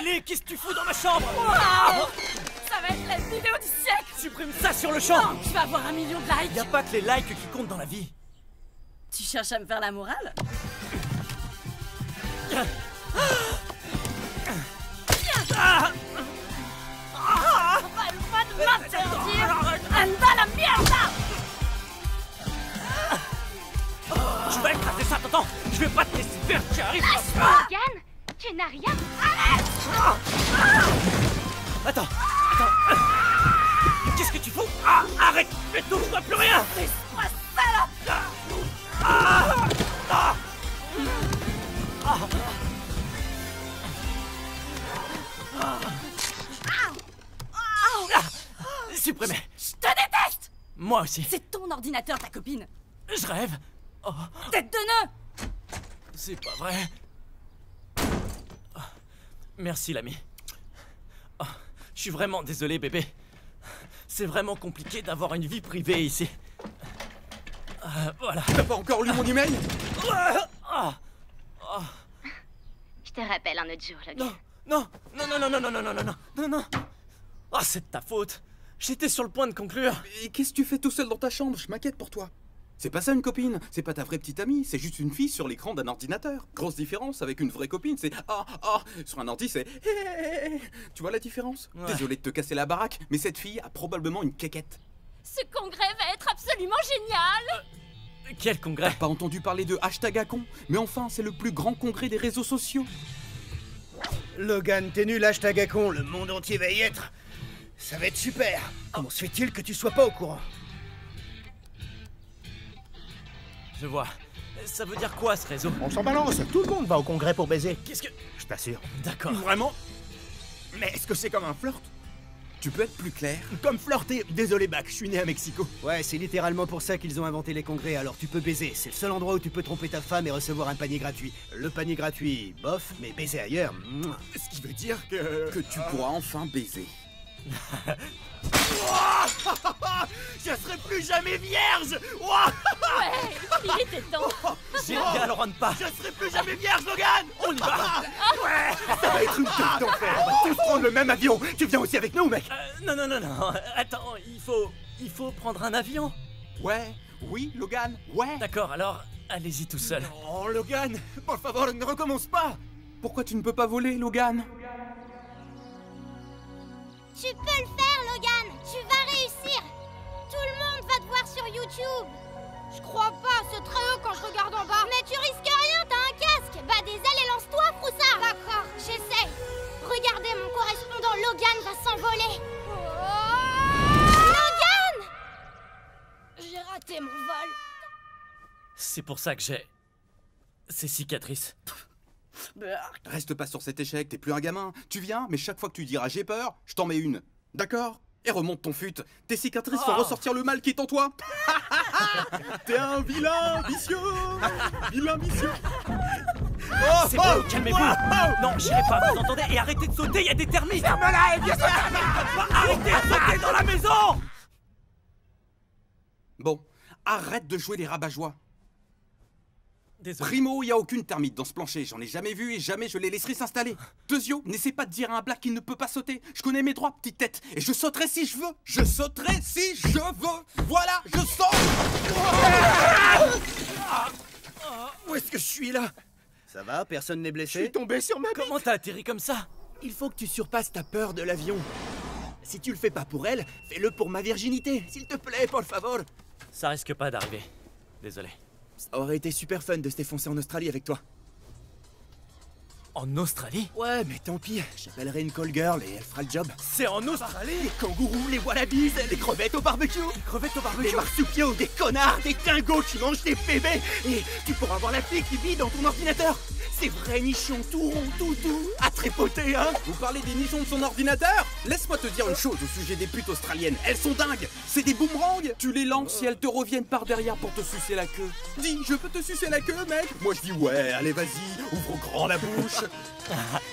Allez, qu'est-ce que tu fous dans ma chambre? Wow, ça va être la vidéo du siècle. Supprime ça sur le champ. Non, tu vas avoir 1 million de likes. Y a pas que les likes qui comptent dans la vie. Tu cherches à me faire la morale? Pas le droit de m'interdire. Anda la mierda. Tu vas écraser ça, t'entends? Je vais pas te laisser faire, tu arrives. Logan, tu n'as rien. Attends. Qu'est-ce que tu fous? Arrête. Ne touche-moi plus rien. Laisse-moi salope. Supprimé. Je te déteste. Moi aussi. C'est ton ordinateur, ta copine. Je rêve. Oh, Tête de nœud. c'est pas vrai. Merci, l'ami. Oh, je suis vraiment désolé, bébé. C'est vraiment compliqué d'avoir une vie privée ici. Voilà. T'as pas encore lu mon email? Je te rappelle un autre jour, Logan. Non. Ah, c'est de ta faute. J'étais sur le point de conclure. Et qu'est-ce que tu fais tout seul dans ta chambre? Je m'inquiète pour toi. C'est pas ça une copine, c'est pas ta vraie petite amie, c'est juste une fille sur l'écran d'un ordinateur. Grosse différence avec une vraie copine, c'est sur un ordi c'est Tu vois la différence? Ouais. Désolé de te casser la baraque, mais cette fille a probablement une quéquette. Ce congrès va être absolument génial. Quel congrès? Pas entendu parler de #Acon? Mais enfin, c'est le plus grand congrès des réseaux sociaux. Logan, t'es nul, #Acon, le monde entier va y être. Ça va être super. Comment se fait-il que tu sois pas au courant? Je vois. Ça veut dire quoi, ce réseau? On s'en balance, tout le monde va au congrès pour baiser. Qu'est-ce que... Je t'assure. D'accord. Vraiment? Mais est-ce que c'est comme un flirt? Tu peux être plus clair? Comme flirter. Désolé, Bac, je suis né à Mexico. Ouais, c'est littéralement pour ça qu'ils ont inventé les congrès, alors tu peux baiser. C'est le seul endroit où tu peux tromper ta femme et recevoir un panier gratuit. Le panier gratuit, bof, mais baiser ailleurs, mouah. Ce qui veut dire que tu pourras enfin baiser. Je serai plus jamais vierge. Ouais, il était temps. Génial, rentre pas. Je serai plus jamais vierge, Logan. On y va. Ouais. Ça va être une tête d'enfer. On va tous prendre le même avion. Tu viens aussi avec nous, mec? Non. Attends, il faut prendre un avion. Ouais, oui, Logan, ouais. D'accord, alors, allez-y tout seul. Oh, Logan, por favor, ne recommence pas. Pourquoi tu ne peux pas voler, Logan? Tu peux le faire, Logan. Tu vas réussir. Tout le monde va te voir sur YouTube. Je crois pas, c'est très haut quand je regarde en bas. Mais tu risques rien, t'as un casque. Bah des ailes et lance-toi, Froussard. D'accord, j'essaye. Regardez, mon correspondant Logan va s'envoler. Logan! J'ai raté mon vol. C'est pour ça que j'ai... ces cicatrices. Reste pas sur cet échec, t'es plus un gamin. Tu viens, mais chaque fois que tu diras j'ai peur, je t'en mets une. D'accord? Et remonte ton fut. Tes cicatrices font ressortir le mal qui est en toi. T'es un vilain vicieux. Vilain vicieux. C'est bon, calmez-vous. Non, j'irai pas, vous entendez? Et arrêtez de sauter, il y a des termites. Ferme-la et viens ça. Arrêtez de sauter dans la maison. Bon, arrête de jouer les rabat-joie. Désolé. Primo, y a aucune termite dans ce plancher. J'en ai jamais vu et jamais je les laisserai s'installer. Deuxio, n'essaie pas de dire à un black qu'il ne peut pas sauter. Je connais mes droits, petite tête. Et je sauterai si je veux. Je sauterai si je veux. Voilà, je saute. Où est-ce que je suis là? Ça va, personne n'est blessé? Je suis tombé sur ma bite. Comment t'as atterri comme ça? Il faut que tu surpasses ta peur de l'avion. Si tu le fais pas pour elle, fais-le pour ma virginité. S'il te plaît, por favor. Ça risque pas d'arriver. Désolé. Ça aurait été super fun de se défoncer en Australie avec toi. En Australie? Ouais, mais tant pis. J'appellerai une call girl et elle fera le job. C'est en Australie? Les kangourous, les wallabies, les crevettes au barbecue. Les crevettes au barbecue? Des marsupiaux, des connards, des dingos qui mangent des bébés. Et tu pourras voir la fille qui vit dans ton ordinateur. Ces vrais nichons tout ronds, tout doux, à trépoter, hein. Vous parlez des nichons de son ordinateur? Laisse-moi te dire une chose au sujet des putes australiennes. Elles sont dingues. C'est des boomerangs. Tu les lances et elles te reviennent par derrière pour te sucer la queue. Dis, je peux te sucer la queue, mec? Moi je dis ouais, allez vas-y, ouvre grand la bouche.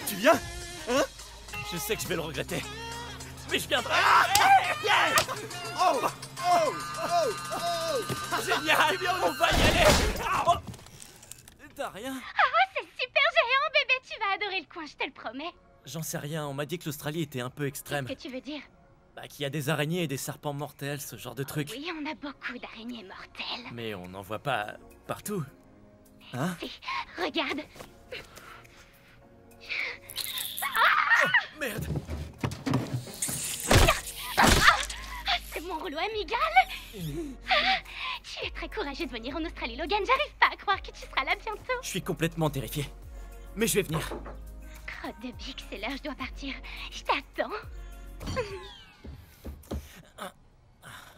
Tu viens? Hein? Je sais que je vais le regretter. Mais je viendrai. Oh! Génial! On va y aller. Oh. T'as rien? Ah, c'est super géant, bébé. Tu vas adorer le coin, je te le promets. J'en sais rien, on m'a dit que l'Australie était un peu extrême. Qu'est-ce que tu veux dire? Bah, qu'il y a des araignées et des serpents mortels, ce genre de truc. Oui, on a beaucoup d'araignées mortelles. Mais on n'en voit pas partout. Hein? Si, regarde. Merde! C'est mon rouleau amigal. Tu es très courageux de venir en Australie, Logan. J'arrive pas à croire que tu seras là bientôt. Je suis complètement terrifié. Mais je vais venir. Crotte de bique, c'est l'heure, je dois partir. Je t'attends.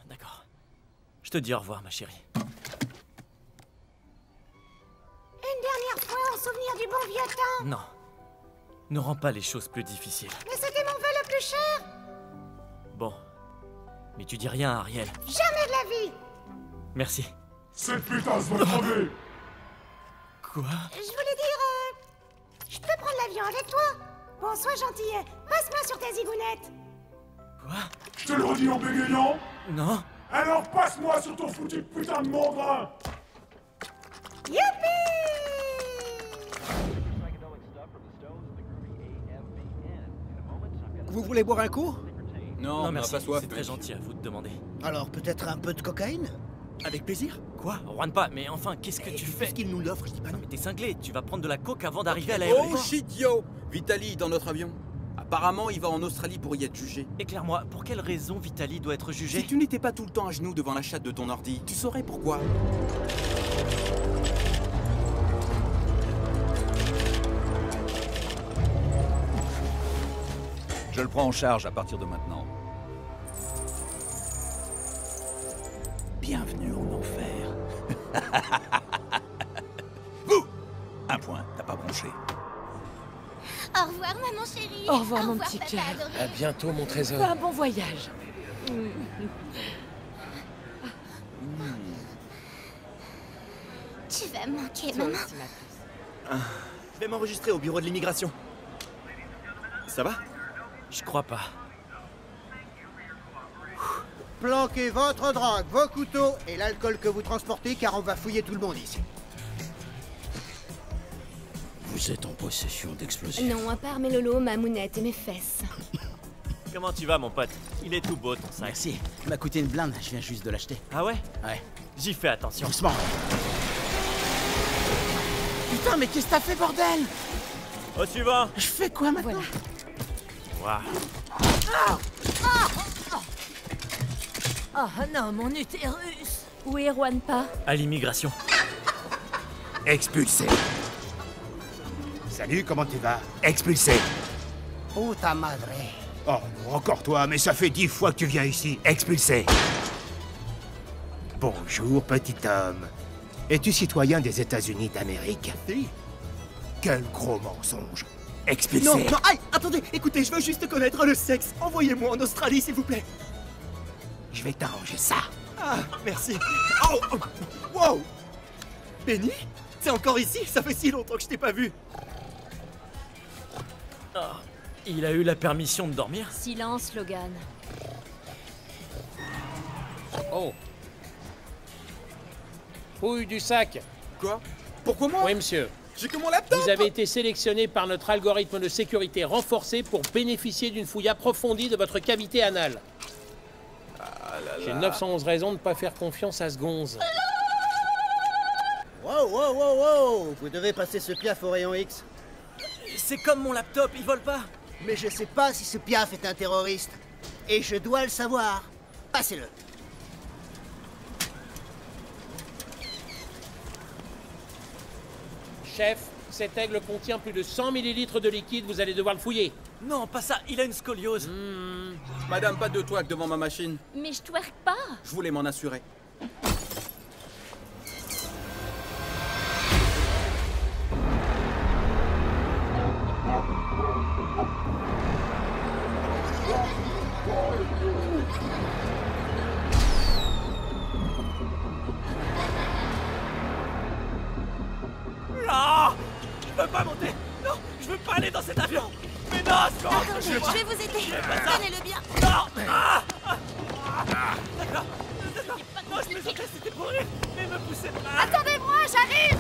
D'accord. Je te dis au revoir, ma chérie. Une dernière fois en souvenir du bon vieux temps. Non. Ne rends pas les choses plus difficiles. Mais c'était mon vœu le plus cher. Bon. Mais tu dis rien à Ariel. Jamais de la vie. Merci. Cette putasse va crever. Quoi? Je voulais dire, je peux prendre l'avion avec toi? Bon, sois gentil, passe-moi sur ta zigounette. Quoi? Je te le redis en bégayant. Non? Alors passe-moi sur ton foutu putain de mandrin. Youpi! Vous voulez boire un coup? Non, merci, pas soif. c'est très gentil à vous de demander. Alors peut-être un peu de cocaïne? Avec plaisir. Quoi? Juan pas, mais enfin, qu'est-ce que tu fais? Qu'est-ce qu'il nous l'offre, je dis pas non. Mais t'es cinglé, tu vas prendre de la coke avant d'arriver à Oh l'aéroport. shit yo! Vitali dans notre avion. Apparemment, il va en Australie pour y être jugé. Éclaire-moi, pour quelle raison Vitali doit être jugé? Si tu n'étais pas tout le temps à genoux devant la chatte de ton ordi, tu saurais pourquoi. Je le prends en charge à partir de maintenant. Bienvenue en enfer. Vous! Un point, t'as pas bronché. Au revoir, maman chérie. Au revoir, mon petit papa cœur. adoré. À bientôt, mon trésor. Un bon voyage. Tu vas me manquer, Toi maman. aussi, ma puce. Je vais m'enregistrer au bureau de l'immigration. Ça va? Je crois pas. Planquez votre drogue, vos couteaux et l'alcool que vous transportez car on va fouiller tout le monde ici. Vous êtes en possession d'explosifs. Non, à part mes lolos, ma mounette et mes fesses. Comment tu vas, mon pote? Il est tout beau, ton sac. Merci. Il m'a coûté une blinde, je viens juste de l'acheter. Ah ouais? Ouais. J'y fais attention. Doucement. Putain, mais qu'est-ce que t'as fait, bordel? Au suivant! Je fais quoi maintenant? Voilà. Waouh! Oh non, mon utérus. Où est Juanpa? À l'immigration. Expulsé. Salut, comment tu vas? Expulsé. Puta madre. Oh non, encore toi, mais ça fait 10 fois que tu viens ici. Expulsé. Bonjour, petit homme. Es-tu citoyen des États-Unis d'Amérique? Si. Quel gros mensonge. Expulsé. Non, non, aïe, attendez, écoutez, je veux juste connaître le sexe. Envoyez-moi en Australie, s'il vous plaît. Je vais t'arranger ça. Ah, merci. Oh, oh, wow. Benny? T'es encore ici? Ça fait si longtemps que je t'ai pas vu. Ah, il a eu la permission de dormir? Silence, Logan. Oh. Fouille du sac. Quoi? Pourquoi moi? Oui, monsieur. J'ai que mon laptop! Vous avez été sélectionné par notre algorithme de sécurité renforcé pour bénéficier d'une fouille approfondie de votre cavité anale. J'ai 911 raisons de ne pas faire confiance à ce gonze. Wow, wow, wow, wow. Vous devez passer ce piaf au rayon X. C'est comme mon laptop, il vole pas! Mais je sais pas si ce piaf est un terroriste. Et je dois le savoir. Passez-le. Chef, cet aigle contient plus de 100 millilitres de liquide, vous allez devoir le fouiller. Non, pas ça, il a une scoliose. Madame, pas de twerk devant ma machine. Mais je twerk pas. Je voulais m'en assurer. Non! Je peux pas monter! Non! Je veux pas aller dans cet avion! Mais non! Attendez, je vais vous aider. Tenez-le bien. Non! D'accord! Non, je me sentais, c'était pour rire! Mais me poussez pas! Attendez-moi, j'arrive.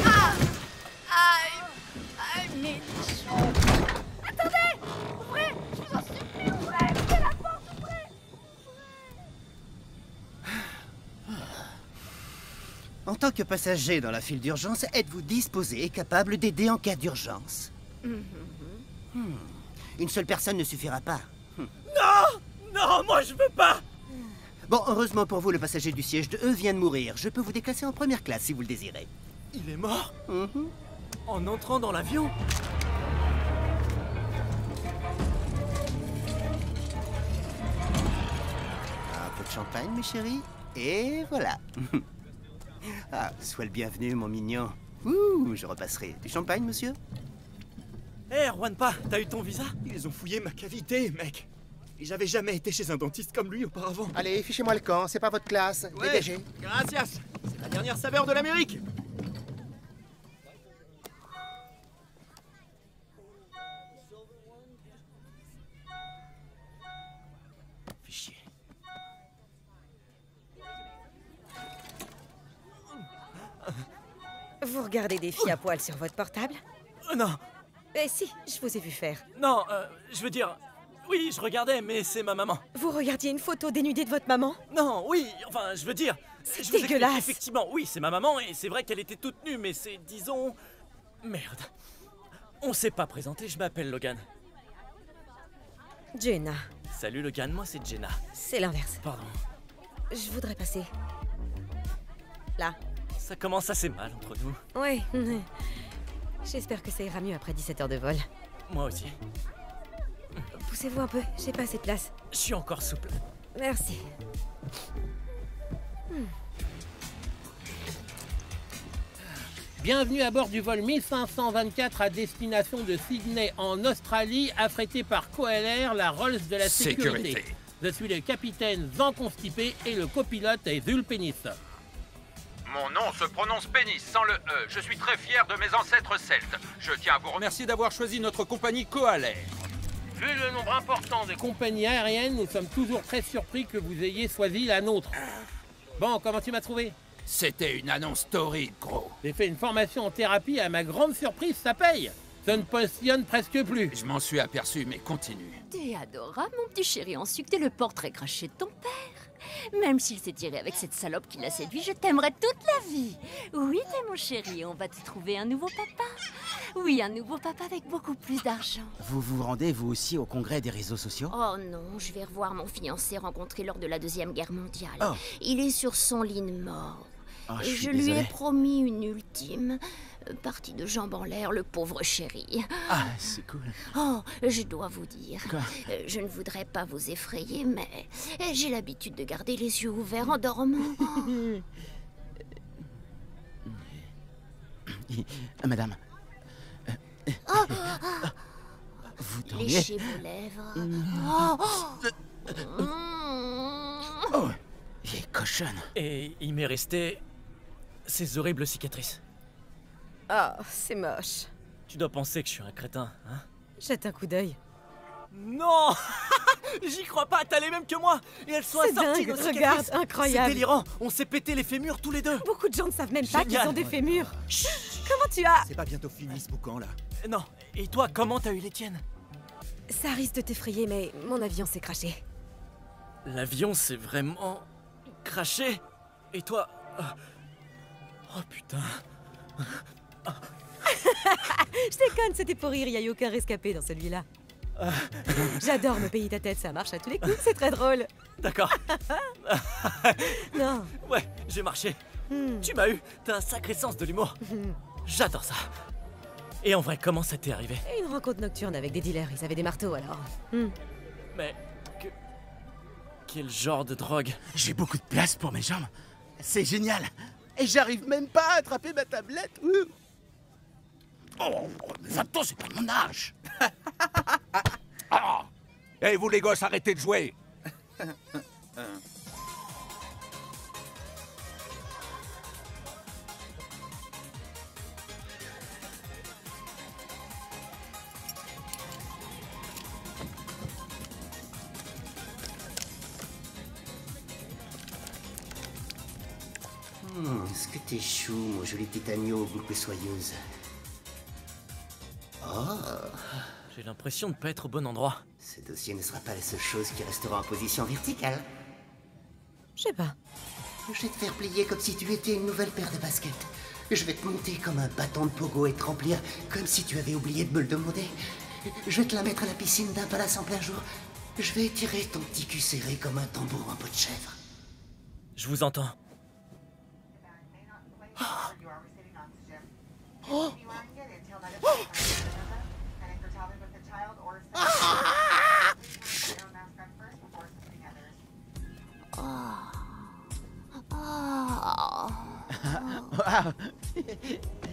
Ah. Aïe. Aïe, mes nichons. tant que passager dans la file d'urgence, êtes-vous disposé et capable d'aider en cas d'urgence? Une seule personne ne suffira pas. Non! Non, moi je veux pas! Bon, heureusement pour vous, le passager du siège de E vient de mourir. Je peux vous déclasser en première classe si vous le désirez. Il est mort? En entrant dans l'avion? Un peu de champagne, mes chéris. Et voilà. Ah, sois le bienvenu, mon mignon. Ouh, je repasserai. Du champagne, monsieur? Hé, Rwanpa, t'as eu ton visa? Ils ont fouillé ma cavité, mec. Et j'avais jamais été chez un dentiste comme lui auparavant. Allez, fichez-moi le camp, c'est pas votre classe. Ouais, Dégagez. gracias. C'est la dernière saveur de l'Amérique. Fichier. Vous regardez des filles à poil sur votre portable? Non, Eh si, je vous ai vu faire. non, je veux dire... Oui, je regardais, mais c'est ma maman. Vous regardiez une photo dénudée de votre maman? Non, oui, enfin, je veux dire... C'est je vous explique, dégueulasse. effectivement, oui, c'est ma maman, et c'est vrai qu'elle était toute nue, mais c'est, disons... Merde. On s'est pas présenté, je m'appelle Logan. Jenna. Salut Logan, moi c'est Jenna. C'est l'inverse. Pardon. Je voudrais passer. Là. Ça commence assez mal entre nous. Ouais. J'espère que ça ira mieux après 17 heures de vol. Moi aussi. Poussez-vous un peu, j'ai pas assez de place. Je suis encore souple. Merci. Bienvenue à bord du vol 1524 à destination de Sydney en Australie, affrété par Coelair, la Rolls de la sécurité. Je suis le capitaine Jean Constipé et le copilote est Zul Pénis. Mon nom se prononce Pénis sans le E. Je suis très fier de mes ancêtres celtes. Je tiens à vous remercier d'avoir choisi notre compagnie Coelair. Vu le nombre important de compagnies aériennes, nous sommes toujours très surpris que vous ayez choisi la nôtre. Bon, comment tu m'as trouvé? C'était une annonce torride, gros. J'ai fait une formation en thérapie et à ma grande surprise, ça paye. Ça ne passionne presque plus. Je m'en suis aperçu, mais continue. T'es adorable, mon petit chéri en sucre. T'es le portrait craché de ton père. Même s'il s'est tiré avec cette salope qui l'a séduit, je t'aimerai toute la vie. Oui, t'es mon chéri, on va te trouver un nouveau papa. Oui, un nouveau papa avec beaucoup plus d'argent. Vous vous rendez, vous aussi, au congrès des réseaux sociaux? Oh non, je vais revoir mon fiancé rencontré lors de la Deuxième Guerre mondiale. Oh. Il est sur son lit de mort. Oh, Et je suis je lui ai désolé. promis une ultime partie de jambes en l'air, le pauvre chéri. Ah, c'est cool. Oh, je dois vous dire, Quoi? Je ne voudrais pas vous effrayer, mais j'ai l'habitude de garder les yeux ouverts en dormant. Madame, Oh, vous dormiez? léchez vos lèvres. Oh, vieille cochonne. Et il m'est resté... ces horribles cicatrices. Oh, c'est moche. Tu dois penser que je suis un crétin, hein? Jette un coup d'œil. Non! J'y crois pas, t'as les mêmes que moi! Et elles sont C'est assorties dingue, nos regarde, cicatrices. incroyable. C'est délirant, on s'est pété les fémurs tous les deux! Beaucoup de gens ne savent même pas qu'ils Génial. ont des fémurs. Comment tu as... C'est pas bientôt fini ce boucan là. Non, et toi, comment t'as eu les tiennes? Ça risque de t'effrayer, mais mon avion s'est craché. L'avion s'est vraiment... craché? Et toi... Oh putain... Je déconne, c'était pour rire, il n'y a eu aucun rescapé dans celui-là. J'adore me payer ta tête, ça marche à tous les coups, c'est très drôle. D'accord. Non. Ouais, j'ai marché. Tu m'as eu, t'as un sacré sens de l'humour. J'adore ça. Et en vrai, comment ça t'est arrivé? Et une rencontre nocturne avec des dealers, ils avaient des marteaux alors. Mais... Quel genre de drogue? J'ai beaucoup de place pour mes jambes. C'est génial. Et j'arrive même pas à attraper ma tablette. Oh, mais 20 ans, c'est pas mon âge. Ah! Eh, vous les gosses, arrêtez de jouer. Est-ce que t'es chou, mon joli petit agneau aux boucles soyeuses? Oh, J'ai l'impression de pas être au bon endroit. ce dossier ne sera pas la seule chose qui restera en position verticale. Je sais pas. Je vais te faire plier comme si tu étais une nouvelle paire de baskets. Je vais te monter comme un bâton de pogo et te remplir comme si tu avais oublié de me le demander. Je vais te la mettre à la piscine d'un palace en plein jour. Je vais étirer ton petit cul serré comme un tambour en peau de chèvre. Je vous entends. Oh. Wow.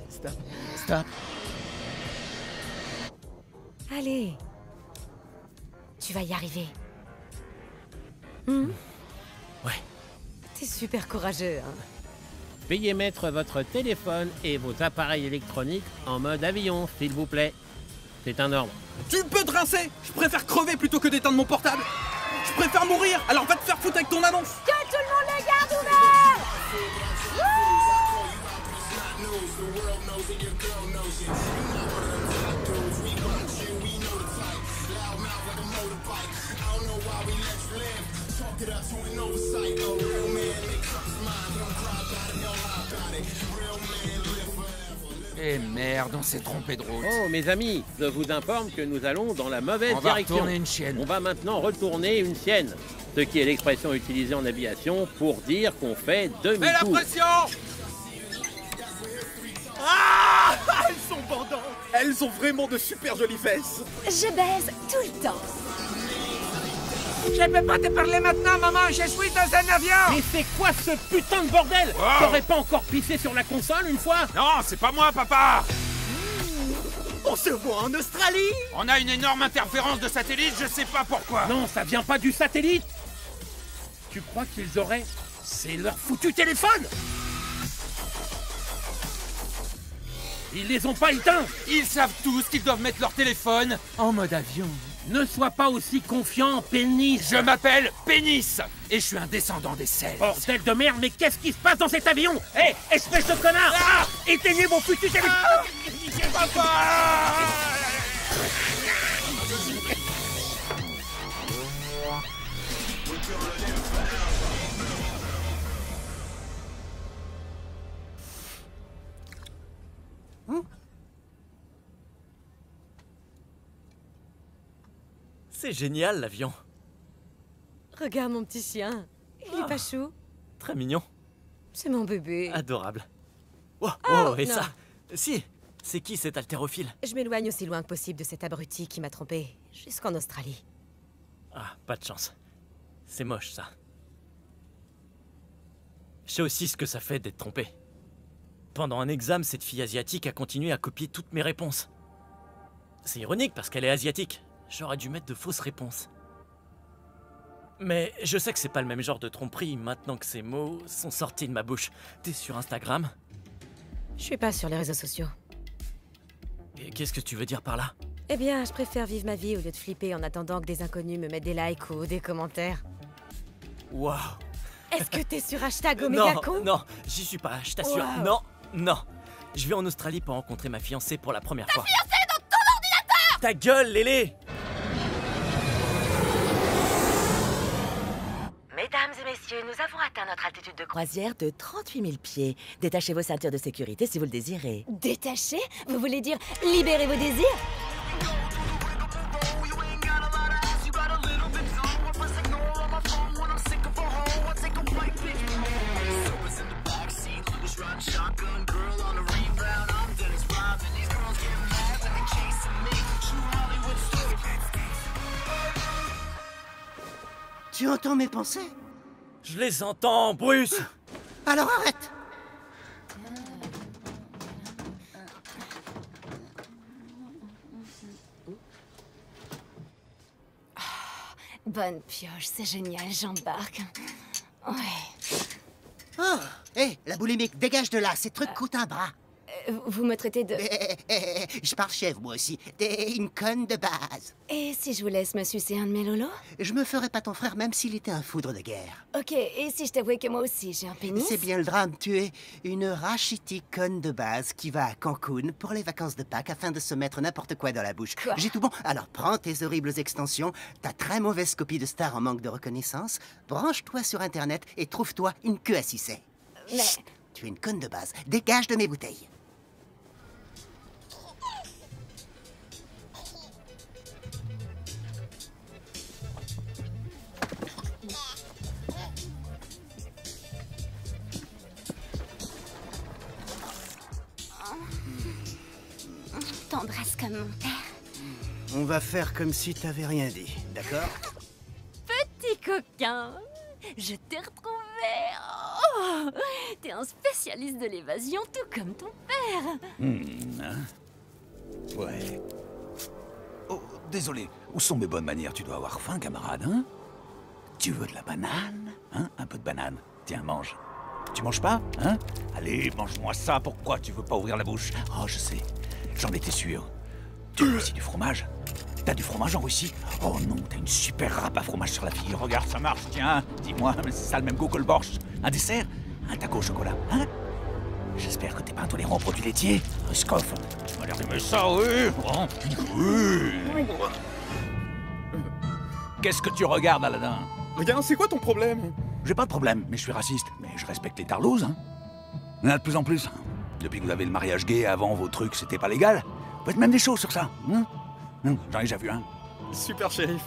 Stop. Stop. Allez. Tu vas y arriver. Ouais. T'es super courageux, hein. Veuillez mettre votre téléphone et vos appareils électroniques en mode avion, s'il vous plaît. C'est un ordre. Tu peux te rincer! Je préfère crever plutôt que d'éteindre mon portable! Je préfère mourir! Alors va te faire foutre avec ton annonce! Que tout le monde le garde ouvert! Eh merde, on s'est trompé de route. Oh, mes amis, je vous informe que nous allons dans la mauvaise On va direction. retourner une chienne. On va maintenant retourner une sienne. Ce qui est l'expression utilisée en aviation pour dire qu'on fait Mets la demi-tour. pression! Ah! Elles sont bandantes! Elles ont vraiment de super jolies fesses! Je baise tout le temps. Je peux pas te parler maintenant, maman, je suis dans un avion! Mais c'est quoi ce putain de bordel? Oh. T'aurais pas encore pissé sur la console une fois? Non, c'est pas moi, papa! On se voit en Australie! On a une énorme interférence de satellite, je sais pas pourquoi. Non, ça vient pas du satellite. Tu crois qu'ils auraient... C'est leur foutu téléphone! Ils les ont pas éteints! Ils savent tous qu'ils doivent mettre leur téléphone en mode avion. Ne sois pas aussi confiant, Pénis! Je m'appelle Pénis et je suis un descendant des Celtes. Bordel de merde, mais qu'est-ce qui se passe dans cet avion? Hé, espèce de connard! Ah, éteignez mon foutu téléphone! Papa! C'est génial, l'avion. Regarde mon petit chien. Il est pas chou. Très mignon. C'est mon bébé. Adorable. Oh, Oh, et non. ça? Si. C'est qui cet haltérophile? Je m'éloigne aussi loin que possible de cet abruti qui m'a trompé jusqu'en Australie. Ah, pas de chance. C'est moche, ça. Je sais aussi ce que ça fait d'être trompé. Pendant un examen, cette fille asiatique a continué à copier toutes mes réponses. C'est ironique parce qu'elle est asiatique. J'aurais dû mettre de fausses réponses. Mais je sais que c'est pas le même genre de tromperie maintenant que ces mots sont sortis de ma bouche. T'es sur Instagram? Je suis pas sur les réseaux sociaux. Et qu'est-ce que tu veux dire par là? Eh bien, je préfère vivre ma vie au lieu de flipper en attendant que des inconnus me mettent des likes ou des commentaires. Waouh! Est-ce que t'es sur hashtag OmégaCon? Non, j'y suis pas, je t'assure. Wow. Non, non. Je vais en Australie pour rencontrer ma fiancée pour la première fois. Fiancée dans ton ordinateur! Ta gueule, Lélé! Mesdames et messieurs, nous avons atteint notre altitude de croisière de 38 000 pieds. Détachez vos ceintures de sécurité si vous le désirez. Détaché? Vous voulez dire libérez vos désirs? Tu entends mes pensées? Je les entends, Bruce! Alors arrête! Bonne pioche, c'est génial, j'embarque. Ouais. Oh! Hé, la boulimique, dégage de là, ces trucs coûtent un bras. Vous me traitez de... Je parle chèvre, moi aussi. T'es une conne de base. Et si je vous laisse me sucer un de mes lolos? Je me ferais pas ton frère même s'il était un foudre de guerre. Ok, et si je t'avouais que moi aussi j'ai un pénis? C'est bien le drame, tu es une rachitique conne de base qui va à Cancun pour les vacances de Pâques afin de se mettre n'importe quoi dans la bouche. J'ai tout bon, alors prends tes horribles extensions, ta très mauvaise copie de star en manque de reconnaissance, branche-toi sur Internet et trouve-toi une queue à sucer. Mais... Chut, tu es une conne de base, dégage de mes bouteilles. T'embrasses comme mon père. On va faire comme si t'avais rien dit, d'accord? Petit coquin, je t'ai retrouvé. Oh, t'es un spécialiste de l'évasion, tout comme ton père. Ouais. Oh, désolé. Où sont mes bonnes manières? Tu dois avoir faim, camarade, hein? Tu veux de la banane? Hein? Un peu de banane. Tiens, mange. Tu manges pas? Hein? Allez, mange-moi ça. Pourquoi tu veux pas ouvrir la bouche? Oh, je sais. J'en étais sûr. Tu veux aussi du fromage? T'as du fromage en Russie? Oh non, t'as une super râpe à fromage sur la fille. Regarde, ça marche, tiens. Dis-moi, mais c'est ça le même goût que le borsch? Un dessert? Un taco au chocolat, hein? J'espère que t'es pas intolérant aux produits laitiers. Ruskov, tu m'as l'air d'aimer ça, oui? Hein? Oui. Qu'est-ce que tu regardes, Aladdin? Regarde, c'est quoi ton problème? J'ai pas de problème, mais je suis raciste. Mais je respecte les tarlouses, hein. Il y en a de plus en plus. Depuis que vous avez le mariage gay, avant vos trucs, c'était pas légal. Vous faites même des choses sur ça, hein? J'en ai déjà vu un. Super, shérif.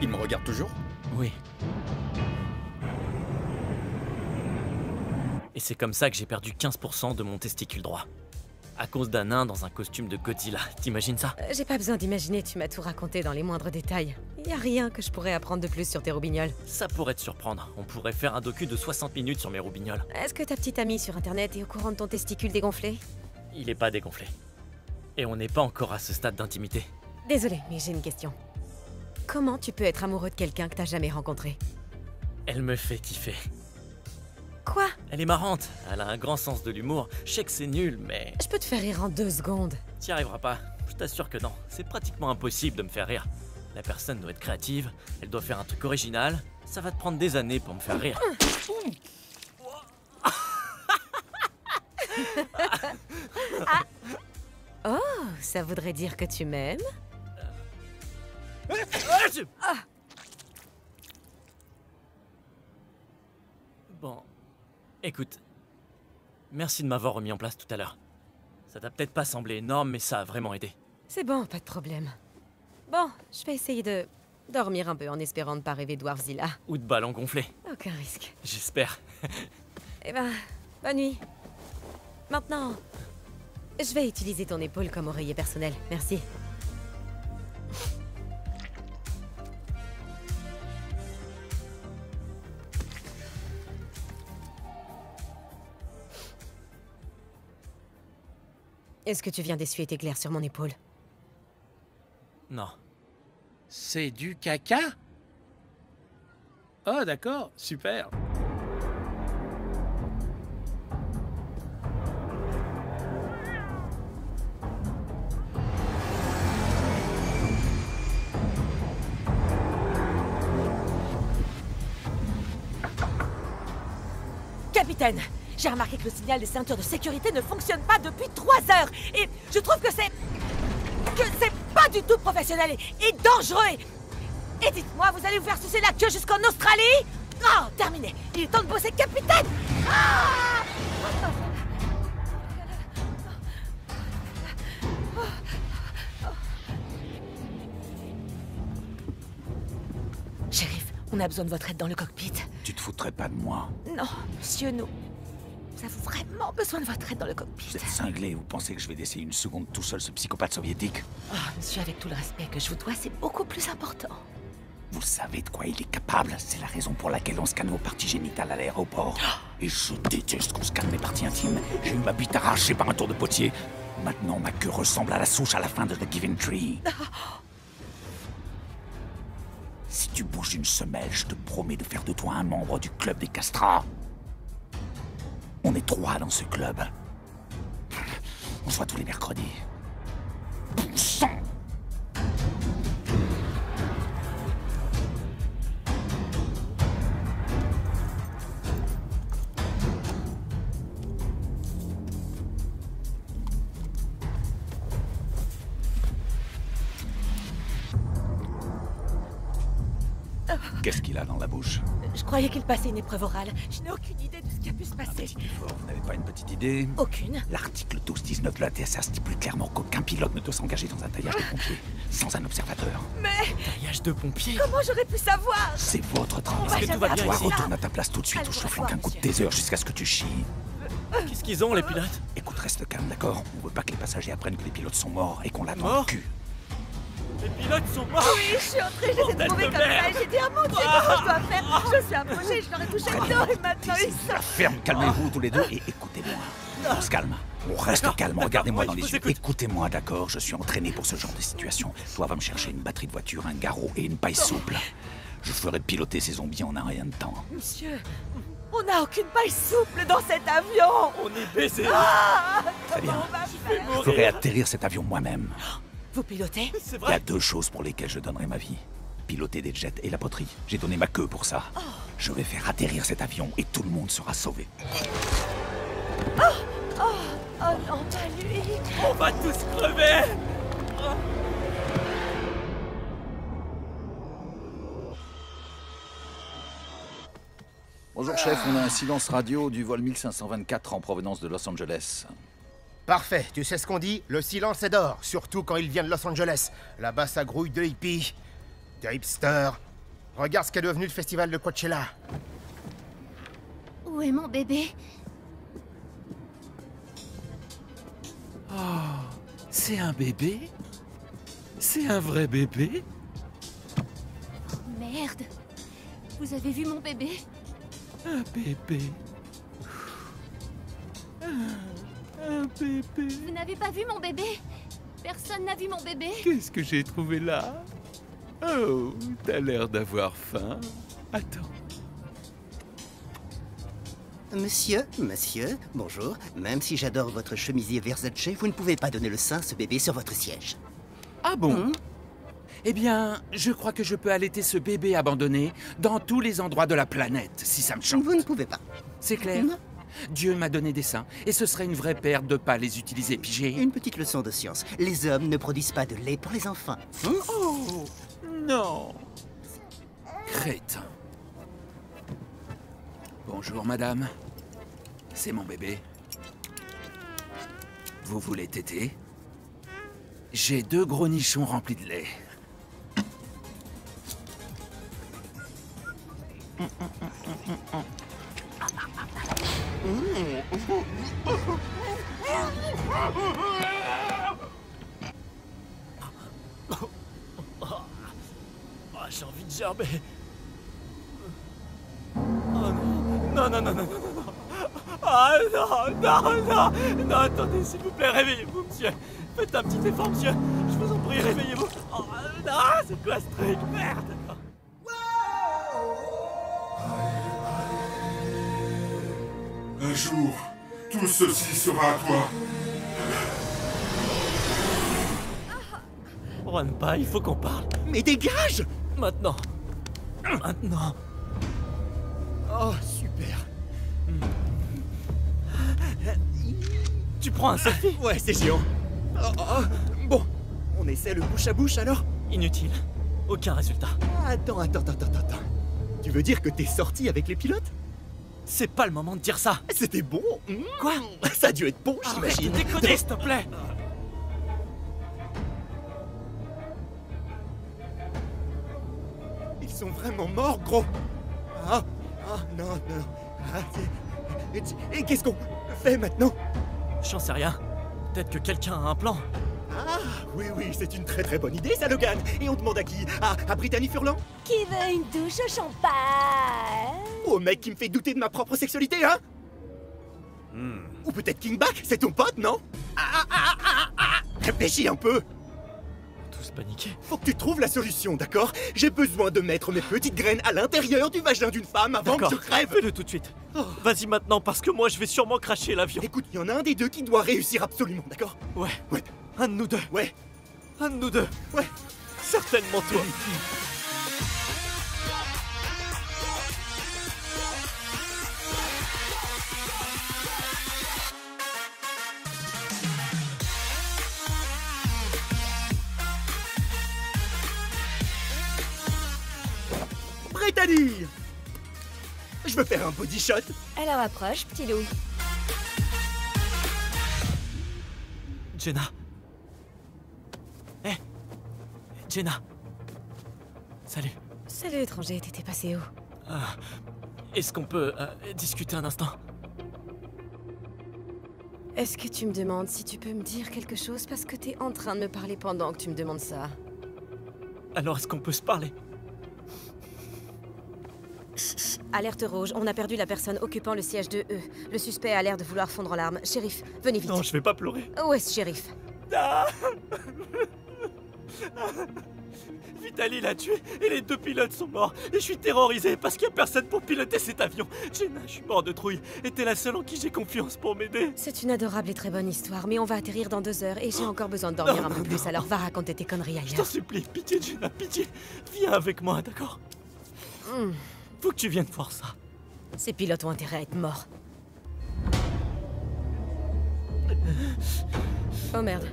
Il me regarde toujours? Oui. Et c'est comme ça que j'ai perdu 15% de mon testicule droit. À cause d'un nain dans un costume de Godzilla. T'imagines ça? J'ai pas besoin d'imaginer, tu m'as tout raconté dans les moindres détails. Y a rien que je pourrais apprendre de plus sur tes roubignoles. Ça pourrait te surprendre. On pourrait faire un docu de 60 minutes sur mes roubignoles. Est-ce que ta petite amie sur Internet est au courant de ton testicule dégonflé? Il est pas dégonflé. Et on n'est pas encore à ce stade d'intimité. Désolée, mais j'ai une question. Comment tu peux être amoureux de quelqu'un que t'as jamais rencontré? Elle me fait kiffer. Quoi? Elle est marrante, elle a un grand sens de l'humour. Je sais que c'est nul, mais... Je peux te faire rire en 2 secondes. T'y arriveras pas, je t'assure que non. C'est pratiquement impossible de me faire rire. La personne doit être créative, elle doit faire un truc original. Ça va te prendre des années pour me faire rire. Ah. Oh, ça voudrait dire que tu m'aimes? Ah. Bon, écoute, merci de m'avoir remis en place tout à l'heure. Ça t'a peut-être pas semblé énorme, mais ça a vraiment aidé. C'est bon, pas de problème. Bon, je vais essayer de dormir un peu en espérant ne pas rêver Dwarfzilla. Ou de ballons gonflés. Aucun risque. J'espère. Eh ben, bonne nuit. Maintenant, je vais utiliser ton épaule comme oreiller personnel. Merci. Est-ce que tu viens d'essuyer tes glaires sur mon épaule? Non. C'est du caca? Oh, d'accord, super. Capitaine, j'ai remarqué que le signal des ceintures de sécurité ne fonctionne pas depuis 3 heures. Et je trouve que c'est pas du tout professionnel et dangereux. Et dites-moi, vous allez vous faire sucer la queue jusqu'en Australie? Oh, terminé. Il est temps de bosser, capitaine. Ah! Shérif, on a besoin de votre aide dans le cockpit. Tu te foutrais pas de moi? Non, monsieur, nous avons vraiment besoin de votre aide dans le cockpit. Vous êtes cinglé, vous pensez que je vais laisser une seconde tout seul ce psychopathe soviétique? Oh, monsieur, avec tout le respect que je vous dois, c'est beaucoup plus important. Vous savez de quoi il est capable? C'est la raison pour laquelle on scanne vos parties génitales à l'aéroport. Et je déteste qu'on scanne mes parties intimes. J'ai eu ma bite arrachée par un tour de potier. Maintenant, ma queue ressemble à la souche à la fin de The Giving Tree. Si tu bouges une semelle, je te promets de faire de toi un membre du club des castrats. On est 3 dans ce club. On se voit tous les mercredis. Bon sang! Qu'est-ce qu'il a dans la bouche? Je croyais qu'il passait une épreuve orale. Je n'ai aucune idée de ce qui a pu se passer. Vous n'avez pas une petite idée? Aucune. L'article 12-19 de la TSA stipule clairement qu'aucun pilote ne doit s'engager dans un taillage de pompier sans un observateur. Mais... Taillage de pompier? Comment j'aurais pu savoir? C'est votre travail. Est-ce que tout va bien ici? Retourne à ta place tout de suite ou je te flanque un coup de taser jusqu'à ce que tu chies. Qu'est-ce qu'ils ont, les pilotes? Écoute, reste calme, d'accord? On veut pas que les passagers apprennent que les pilotes sont morts et qu'on l'attend au cul. Les pilotes sont morts! Oui, je suis entrée, j'étais de trouver comme ça et j'ai dit « Ah mon Dieu, comment je dois faire ?» Je suis approchée, je leur ai touché le dos et maintenant ils sont... Ferme, calmez-vous tous les deux et écoutez-moi. On se calme. On reste calme, regardez-moi dans les yeux. Écoutez-moi, d'accord? Je suis entraîné pour ce genre de situation. Toi, va me chercher une batterie de voiture, un garrot et une paille souple. Je ferai piloter ces zombies en un rien de temps. Monsieur, on n'a aucune paille souple dans cet avion! On est baisés! Très bien. Je ferai atterrir cet avion moi-même. Vous pilotez? Il y a deux choses pour lesquelles je donnerai ma vie. Piloter des jets et la poterie. J'ai donné ma queue pour ça. Je vais faire atterrir cet avion et tout le monde sera sauvé. Oh non, pas lui! On va tous crever! Bonjour chef, on a un silence radio du vol 1524 en provenance de Los Angeles. Parfait, tu sais ce qu'on dit? Le silence est d'or, surtout quand il vient de Los Angeles. Là-bas, ça grouille de hippies, de hipsters. Regarde ce qu'est devenu le festival de Coachella. Où est mon bébé? Oh, c'est un bébé? C'est un vrai bébé? Oh, merde. Vous avez vu mon bébé? Un bébé. Un bébé. Vous n'avez pas vu mon bébé? Personne n'a vu mon bébé? Qu'est-ce que j'ai trouvé là? Oh, t'as l'air d'avoir faim. Attends. Monsieur, bonjour. Même si j'adore votre chemisier Versace, vous ne pouvez pas donner le sein à ce bébé sur votre siège. Ah bon? Eh bien, je crois que je peux allaiter ce bébé abandonné dans tous les endroits de la planète, si ça me chante. Vous ne pouvez pas. C'est clair? Non. Dieu m'a donné des seins, et ce serait une vraie perte de pas les utiliser, pigé. Une petite leçon de science. Les hommes ne produisent pas de lait pour les enfants. Oh, non. Crétin. Bonjour, madame. C'est mon bébé. Vous voulez téter? J'ai 2 gros nichons remplis de lait. J'ai envie de gerber. Oh non. Non, non, non, non, non, non. Ah non, non, non. Non, attendez, s'il vous plaît, réveillez-vous, monsieur. Faites un petit effort, monsieur. Je vous en prie, réveillez-vous. Oh non, c'est quoi ce truc? Merde. Un jour, tout ceci sera à toi. Juanpa, il faut qu'on parle. Mais dégage! Maintenant. Maintenant. Oh, super. Tu prends un selfie? Ouais, c'est géant. Bon, on essaie le bouche à bouche alors? Inutile. Aucun résultat. Attends. Tu veux dire que t'es sorti avec les pilotes? C'est pas le moment de dire ça. C'était bon. Quoi? Ça a dû être bon, j'imagine. Arrête de déconner, s'il te plaît. Ils sont vraiment morts, gros. Non. Et qu'est-ce qu'on fait maintenant? J'en sais rien. Peut-être que quelqu'un a un plan. Ah, oui, c'est une très bonne idée, ça, Logan. Et on demande à qui? À Brittany Furlan? Qui veut une douche au champagne? Au mec qui me fait douter de ma propre sexualité, hein? Ou peut-être King Bach, c'est ton pote, non? Réfléchis un peu. Tout tous paniquer. Faut que tu trouves la solution, d'accord? J'ai besoin de mettre mes petites graines à l'intérieur du vagin d'une femme avant que je crève. Fais-le tout de suite. Vas-y maintenant, parce que moi je vais sûrement cracher l'avion. Écoute, il y en a un des deux qui doit réussir absolument, d'accord? Ouais. Ouais. Un de nous deux. Ouais. Un de nous deux. Ouais. Certainement toi. Prête à dire. Je veux faire un body shot. Alors approche, petit loup. Jenna. Hé Jenna. Salut. Salut étranger, t'étais passé où? Est-ce qu'on peut discuter un instant? Est-ce que tu me demandes si tu peux me dire quelque chose parce que t'es en train de me parler pendant que tu me demandes ça? Alors est-ce qu'on peut se parler? Alerte rouge, on a perdu la personne occupant le siège de E. Le suspect a l'air de vouloir fondre en larmes. Shérif, venez vite. Non, je vais pas pleurer. Où est ce shérif? Vitali l'a tué et les deux pilotes sont morts. Et je suis terrorisé parce qu'il n'y a personne pour piloter cet avion. Jenna, je suis mort de trouille. Et t'es la seule en qui j'ai confiance pour m'aider. C'est une adorable et très bonne histoire, mais on va atterrir dans 2 heures et j'ai encore besoin de dormir un peu plus, alors va raconter tes conneries ailleurs. Je t'en supplie, pitié Jenna, pitié. Viens avec moi, d'accord? Faut que tu viennes voir ça. Ces pilotes ont intérêt à être morts. Oh merde.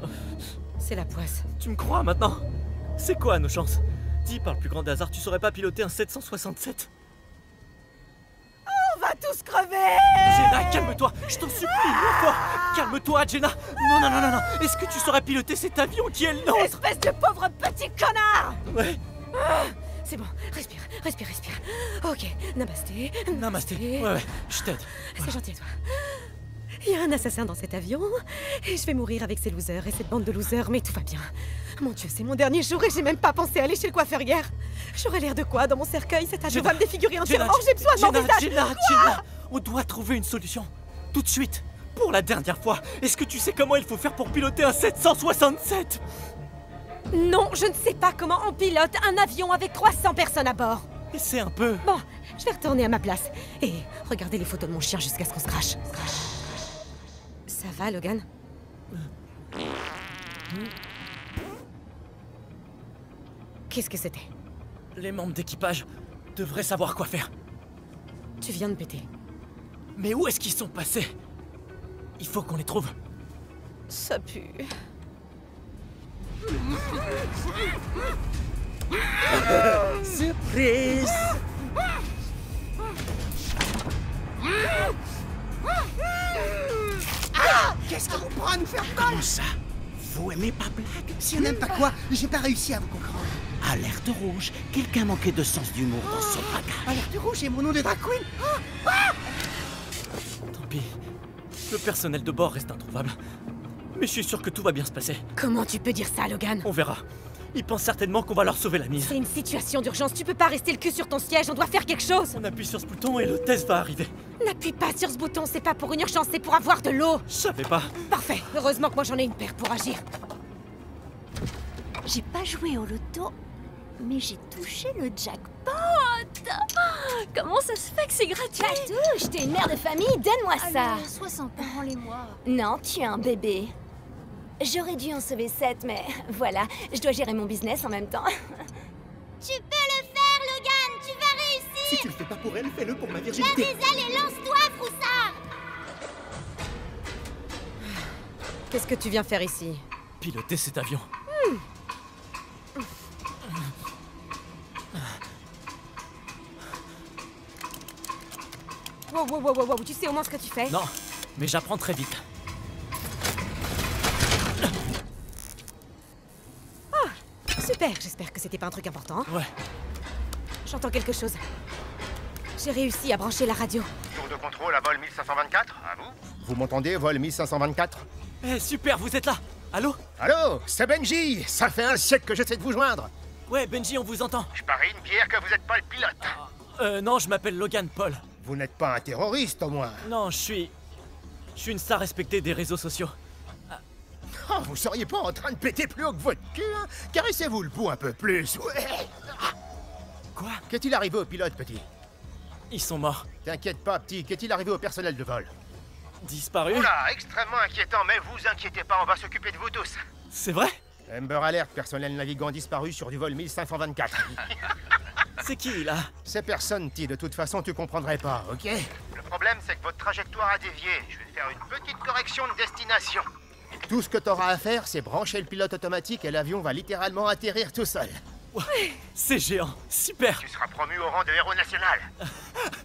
C'est la poisse. Tu me crois maintenant? C'est quoi nos chances? Dis, par le plus grand hasard, tu saurais pas piloter un 767? On va tous crever! Jenna, calme-toi! Je t'en supplie, moins fort! Calme-toi, Jenna! Non, non, non, non, non! Est-ce que tu saurais piloter cet avion qui est le nôtre? Espèce de pauvre petit connard! Ouais. C'est bon, respire, respire, respire. Ok, namasté. Namasté. Ouais, je t'aide. C'est gentil à toi. Il y a un assassin dans cet avion et je vais mourir avec ces losers et cette bande de losers, mais tout va bien. Mon Dieu, c'est mon dernier jour et j'ai même pas pensé aller chez le coiffeur hier. J'aurais l'air de quoi dans mon cercueil? Cet avion va me défigurer entièrement. J'ai besoin de mon visage. Jenna, on doit trouver une solution. Tout de suite. Pour la dernière fois. Est-ce que tu sais comment il faut faire pour piloter un 767? Non, je ne sais pas comment on pilote un avion avec 300 personnes à bord. Essaie un peu. Bon, je vais retourner à ma place. Et regardez les photos de mon chien jusqu'à ce qu'on se crache. Ça va, Logan? Qu'est-ce que c'était? Les membres d'équipage devraient savoir quoi faire. Tu viens de péter. Mais où est-ce qu'ils sont passés? Il faut qu'on les trouve. Ça pue. Surprise! Qu'est-ce que vous prend à nous faire mal? Comment ça? Vous aimez pas blague? Si on n'aime pas quoi, j'ai pas réussi à vous comprendre. Alerte rouge, quelqu'un manquait de sens d'humour dans son bagage. Alerte rouge et mon nom de drag queen. Tant pis. Le personnel de bord reste introuvable. Mais je suis sûr que tout va bien se passer. Comment tu peux dire ça, Logan? On verra. Ils pensent certainement qu'on va leur sauver la mise. C'est une situation d'urgence, tu peux pas rester le cul sur ton siège, on doit faire quelque chose. On appuie sur ce bouton et le test va arriver. N'appuie pas sur ce bouton, c'est pas pour une urgence, c'est pour avoir de l'eau. Je savais pas. Parfait, heureusement que moi j'en ai une paire pour agir. J'ai pas joué au loto, mais j'ai touché le jackpot. Comment ça se fait que c'est gratuit? Patouche, t'es une mère de famille, donne-moi ça. Alors, sois sans parents les moi. Non, tu es un bébé. J'aurais dû en sauver 7, mais voilà, je dois gérer mon business en même temps. Tu peux le faire, Logan. Tu vas réussir. Si tu le fais pas pour elle, fais-le pour ma Va virginité. des ailes et lance-toi, Froussard. Qu'est-ce que tu viens faire ici? Piloter cet avion. Wow, wow, wow, wow, wow, tu sais au moins ce que tu fais? Non, mais j'apprends très vite. Super, j'espère que c'était pas un truc important. Ouais. J'entends quelque chose. J'ai réussi à brancher la radio. Tour de contrôle à vol 1524, à vous? Vous m'entendez, vol 1524? Eh, super, vous êtes là. Allô? Allô, c'est Benji. Ça fait un siècle que j'essaie de vous joindre. Ouais, Benji, on vous entend. Je parie une pierre que vous n'êtes pas le pilote. Non, je m'appelle Logan Paul. Vous n'êtes pas un terroriste, au moins. Non, je suis une star respectée des réseaux sociaux. Oh, vous seriez pas en train de péter plus haut que votre cul, hein? Caressez-vous le pouls un peu plus. Ouais. Quoi? Qu'est-il arrivé au pilote, petit? Ils sont morts. T'inquiète pas, petit. Qu'est-il arrivé au personnel de vol? Disparu? Oula, extrêmement inquiétant, mais vous inquiétez pas, on va s'occuper de vous tous. C'est vrai? Amber Alert, personnel navigant disparu sur du vol 1524. C'est qui, là? C'est personne, T. De toute façon, tu comprendrais pas, ok? Le problème, c'est que votre trajectoire a dévié. Je vais faire une petite correction de destination. Tout ce que t'auras à faire, c'est brancher le pilote automatique et l'avion va littéralement atterrir tout seul. Ouais, c'est géant, super. Tu seras promu au rang de héros national.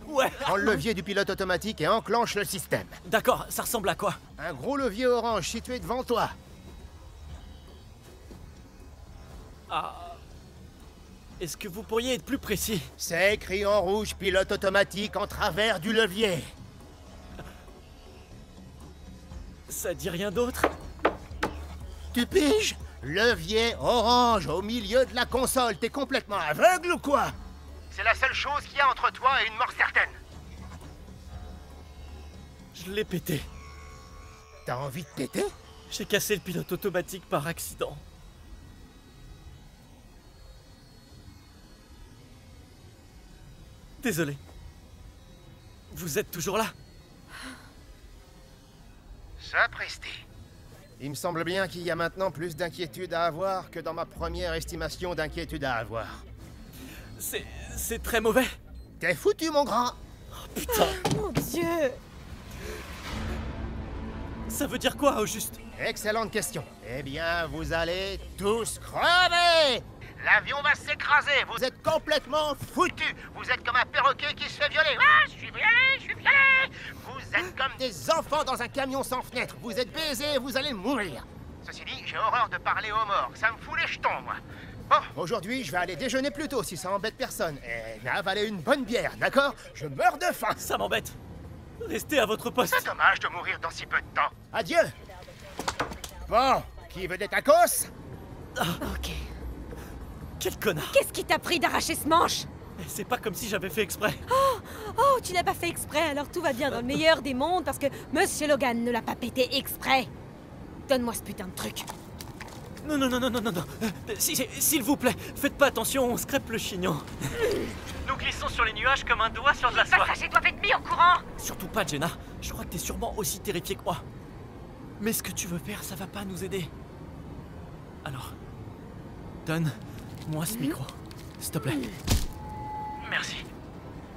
Ouais. Prends le levier du pilote automatique et enclenche le système. D'accord, ça ressemble à quoi? Un gros levier orange situé devant toi. Ah... Est-ce que vous pourriez être plus précis? C'est écrit en rouge pilote automatique en travers du levier. Ça dit rien d'autre? Tu piges? Levier orange au milieu de la console. T'es complètement aveugle ou quoi? C'est la seule chose qu'il y a entre toi et une mort certaine. Je l'ai pété. T'as envie de péter? J'ai cassé le pilote automatique par accident. Désolé. Vous êtes toujours là? Sapristi. Il me semble bien qu'il y a maintenant plus d'inquiétude à avoir que dans ma première estimation d'inquiétude à avoir. C'est très mauvais. T'es foutu, mon grand. Oh, putain. Mon Dieu. Ça veut dire quoi, au juste? Excellente question. Eh bien, vous allez tous crever. L'avion va s'écraser. Vous êtes complètement foutus. Vous êtes comme un perroquet qui se fait violer. Ah, je suis violé, je suis violé. Vous êtes comme des enfants dans un camion sans fenêtre. Vous êtes baisés, vous allez mourir. Ceci dit, j'ai horreur de parler aux morts. Ça me fout les jetons, moi. Bon, aujourd'hui, je vais aller déjeuner plus tôt si ça embête personne. Et avaler une bonne bière, d'accord? Je meurs de faim. Ça m'embête. Restez à votre poste. C'est dommage de mourir dans si peu de temps. Adieu. Bon, qui veut des tacos? Ok. Quel connard! Qu'est-ce qui t'a pris d'arracher ce manche? C'est pas comme si j'avais fait exprès. Oh, tu n'as pas fait exprès, alors tout va bien dans le meilleur des mondes parce que Monsieur Logan ne l'a pas pété exprès. Donne-moi ce putain de truc. Non. S'il vous plaît, faites pas attention, on scrape le chignon. Nous glissons sur les nuages comme un doigt sur de la soie. Les passagers doivent être mis au courant. Surtout pas, Jenna. Je crois que t'es sûrement aussi terrifiée que moi. Mais ce que tu veux faire, ça va pas nous aider. Alors, donne-moi ce micro, s'il te plaît. Merci.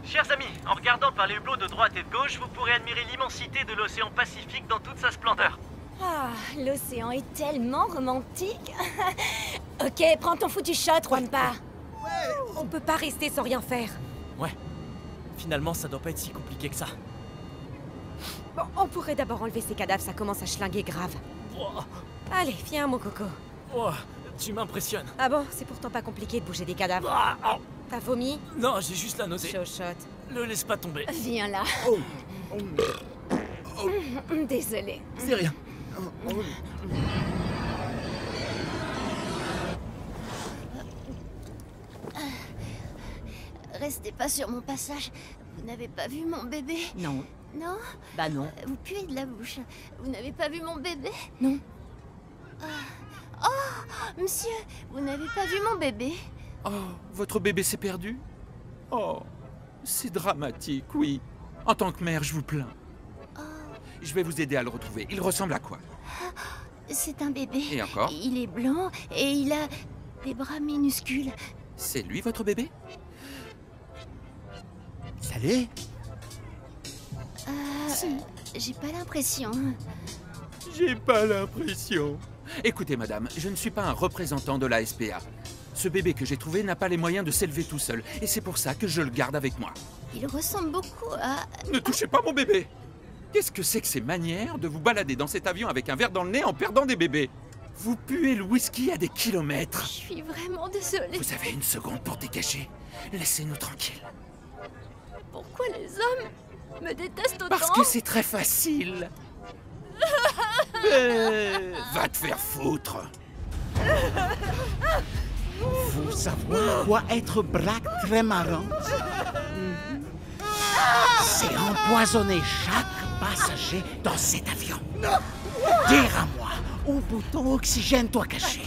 Chers amis, en regardant par les hublots de droite et de gauche, vous pourrez admirer l'immensité de l'océan Pacifique dans toute sa splendeur. Ah, l'océan est tellement romantique. Ok, prends ton foutu shot, Wampa. Ouais, on peut pas rester sans rien faire. Ouais. Finalement, ça doit pas être si compliqué que ça. Bon, on pourrait d'abord enlever ces cadavres, ça commence à schlinguer grave. Oh. Allez, viens, mon coco. Oh, tu m'impressionnes. Ah bon, c'est pourtant pas compliqué de bouger des cadavres. Ah. T'as vomi? Non, j'ai juste la nausée. Chochotte. Le laisse pas tomber. Viens là. Désolée. C'est rien. Restez pas sur mon passage. Vous n'avez pas vu mon bébé? Non. Non? Bah non. Vous puez de la bouche. Vous n'avez pas vu mon bébé? Non. Oh, monsieur, vous n'avez pas vu mon bébé? Oh, votre bébé s'est perdu? Oh, c'est dramatique, oui. En tant que mère, je vous plains. Je vais vous aider à le retrouver. Il ressemble à quoi? C'est un bébé. Et encore? Il est blanc et il a des bras minuscules. C'est lui, votre bébé? Salut. J'ai pas l'impression. J'ai pas l'impression. Écoutez, madame, je ne suis pas un représentant de la SPA. Ce bébé que j'ai trouvé n'a pas les moyens de s'élever tout seul, et c'est pour ça que je le garde avec moi. Il ressemble beaucoup à... Ne touchez pas mon bébé! Qu'est-ce que c'est que ces manières de vous balader dans cet avion avec un verre dans le nez en perdant des bébés? Vous puez le whisky à des kilomètres. Je suis vraiment désolée. Vous avez une seconde pour dégager. Laissez-nous tranquilles. Pourquoi les hommes me détestent autant? Parce que c'est très facile. Va te faire foutre. Vous savez quoi être braque très marrant? C'est empoisonner chaque passager dans cet avion. Dire à moi Au bouton oxygène, toi caché.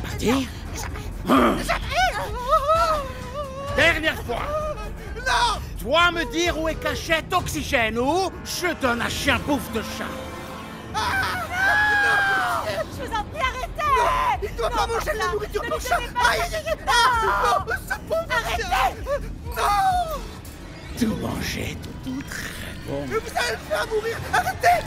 Partir. Dernière fois. Non. Toi me dire où est cachette oxygène ou je donne un chien bouffe de chat. Je vous en prie, arrêtez! Il doit pas manger de la nourriture pour chat! Aïe, aïe, aïe! Non! Ce pauvre chien! Non! Tout manger, tout très bon. Mais vous allez le faire mourir! Arrêtez!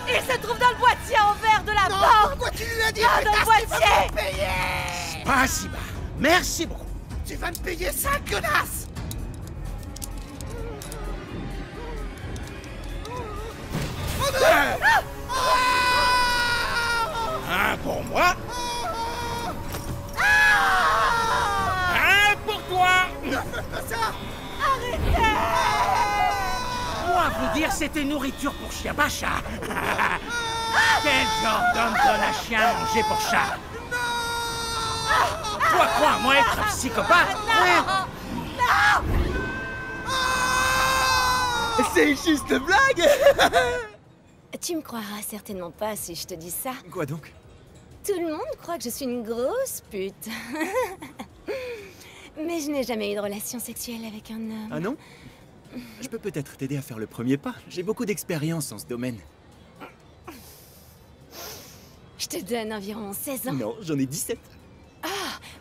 Il se trouve dans le boîtier en verre de la non, porte! Pourquoi tu lui as dit? Dans le boîtier! Pas si bas. Merci beaucoup. Tu vas me payer ça, connasse! Un pour moi. Un pour toi. Ça. Arrêtez. Moi, vous dire, c'était nourriture pour chien, pas chat. Quel genre d'homme donne un chien à manger pour chat? Toi, quoi, moi, être un psychopathe? Non. C'est juste blague. Tu me croiras certainement pas si je te dis ça. Quoi donc? Tout le monde croit que je suis une grosse pute. Mais je n'ai jamais eu de relation sexuelle avec un homme. Ah non? Je peux peut-être t'aider à faire le premier pas. J'ai beaucoup d'expérience en ce domaine. Je te donne environ 16 ans. Non, j'en ai 17. Ah,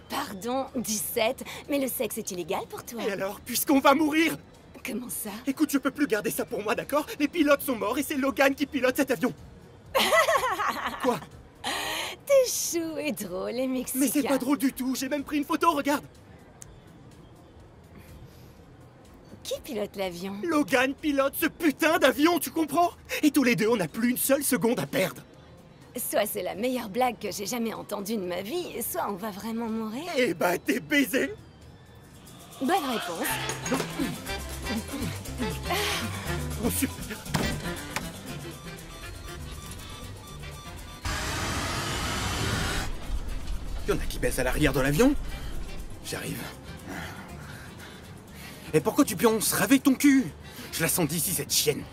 pardon, 17. Mais le sexe est illégal pour toi. Et alors, puisqu'on va mourir? Comment ça? Écoute, je peux plus garder ça pour moi, d'accord? Les pilotes sont morts et c'est Logan qui pilote cet avion. Quoi? T'es chou et drôle, les Mexicains. Mais c'est pas drôle du tout, j'ai même pris une photo, regarde. Qui pilote l'avion? Logan pilote ce putain d'avion, tu comprends? Et tous les deux, on n'a plus une seule seconde à perdre. Soit c'est la meilleure blague que j'ai jamais entendue de ma vie, soit on va vraiment mourir. Eh bah, t'es baisé. Bonne réponse. Oh, super. Y'en a qui baissent à l'arrière de l'avion? J'arrive. Et pourquoi tu pionces? Réveille ton cul! Je la sens d'ici, cette chienne.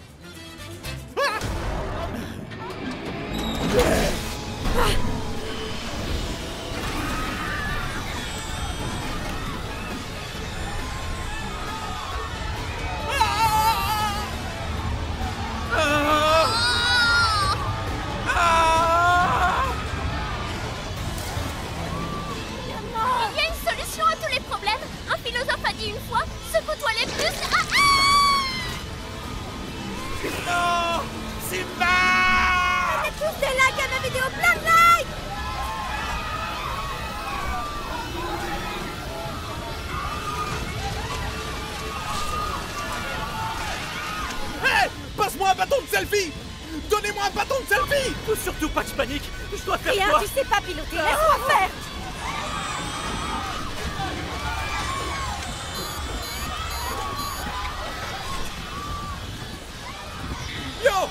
Passe-moi un bâton de selfie! Donnez-moi un bâton de selfie! Surtout pas que je panique! Je dois faire Rien, quoi? tu sais pas piloter, laisse-moi faire! Yo!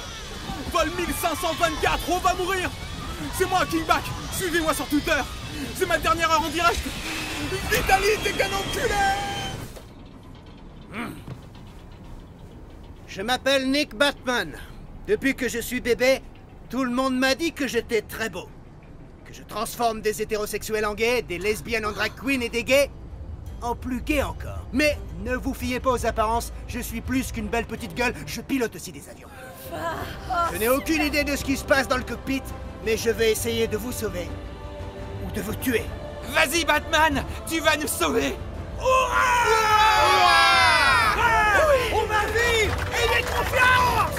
Vol 1524, on va mourir! C'est moi, Kingback! Suivez-moi sur Twitter! C'est ma dernière heure en direct! L'Italie, t'es qu'un enculé! Je m'appelle Nick Batman. Depuis que je suis bébé, tout le monde m'a dit que j'étais très beau. Que je transforme des hétérosexuels en gays, des lesbiennes en drag queens et des gays en plus gays encore. Mais ne vous fiez pas aux apparences, je suis plus qu'une belle petite gueule, je pilote aussi des avions. Je n'ai aucune idée de ce qui se passe dans le cockpit, mais je vais essayer de vous sauver. Ou de vous tuer. Vas-y, Batman! Tu vas nous sauver! On m'a vu! Ayez confiance!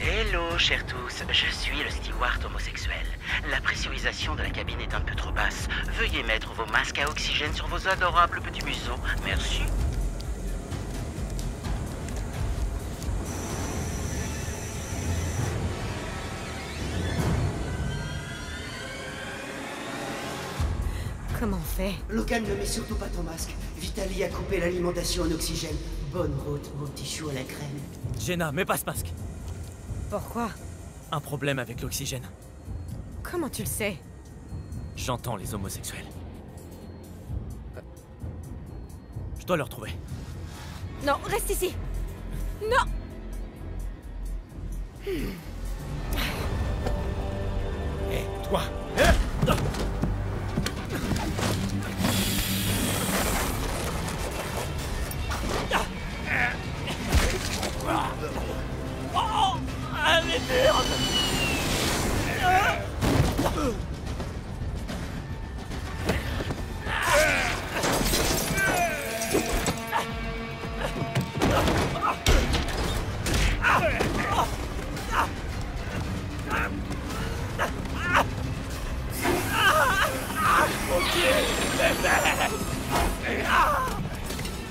Hello, chers tous, je suis le steward homosexuel. La pressurisation de la cabine est un peu trop basse. Veuillez mettre vos masques à oxygène sur vos adorables petits museaux. Merci. Comment on fait? Logan, ne mets surtout pas ton masque. Vitaly a coupé l'alimentation en oxygène. Bonne route, mon petit chou à la crème. Jenna, mets pas ce masque. Pourquoi? Un problème avec l'oxygène. Comment tu le sais? J'entends les homosexuels. dois le retrouver. Non, reste ici. Non. Hé, toi. Oh, allez, merde.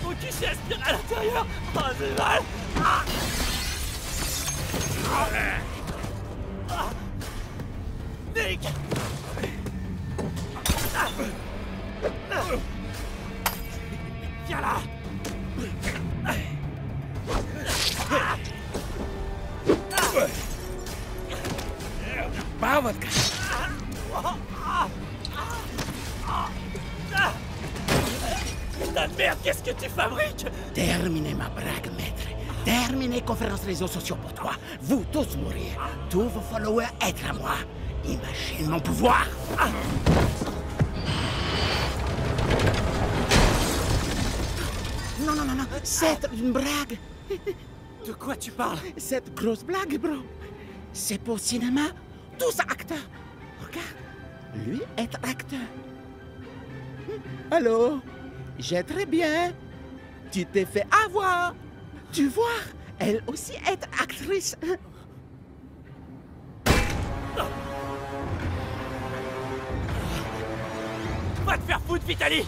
Faut qu'il s'aspire à l'intérieur. Oh, c'est mal. Nick. Viens là. Bavotka. Putain de merde, qu'est-ce que tu fabriques? Terminez ma brague, maître. Terminez conférences réseaux sociaux pour toi. Vous tous mourir. Tous vos followers être à moi. Imagine mon pouvoir. Non, non, non, non. C'est une blague. De quoi tu parles? Cette grosse blague, bro. C'est pour cinéma. Tous acteurs. Regarde. Lui est acteur. Allô? J'ai très bien. Tu t'es fait avoir. Tu vois, elle aussi est actrice. Va te faire foutre, Vitaly!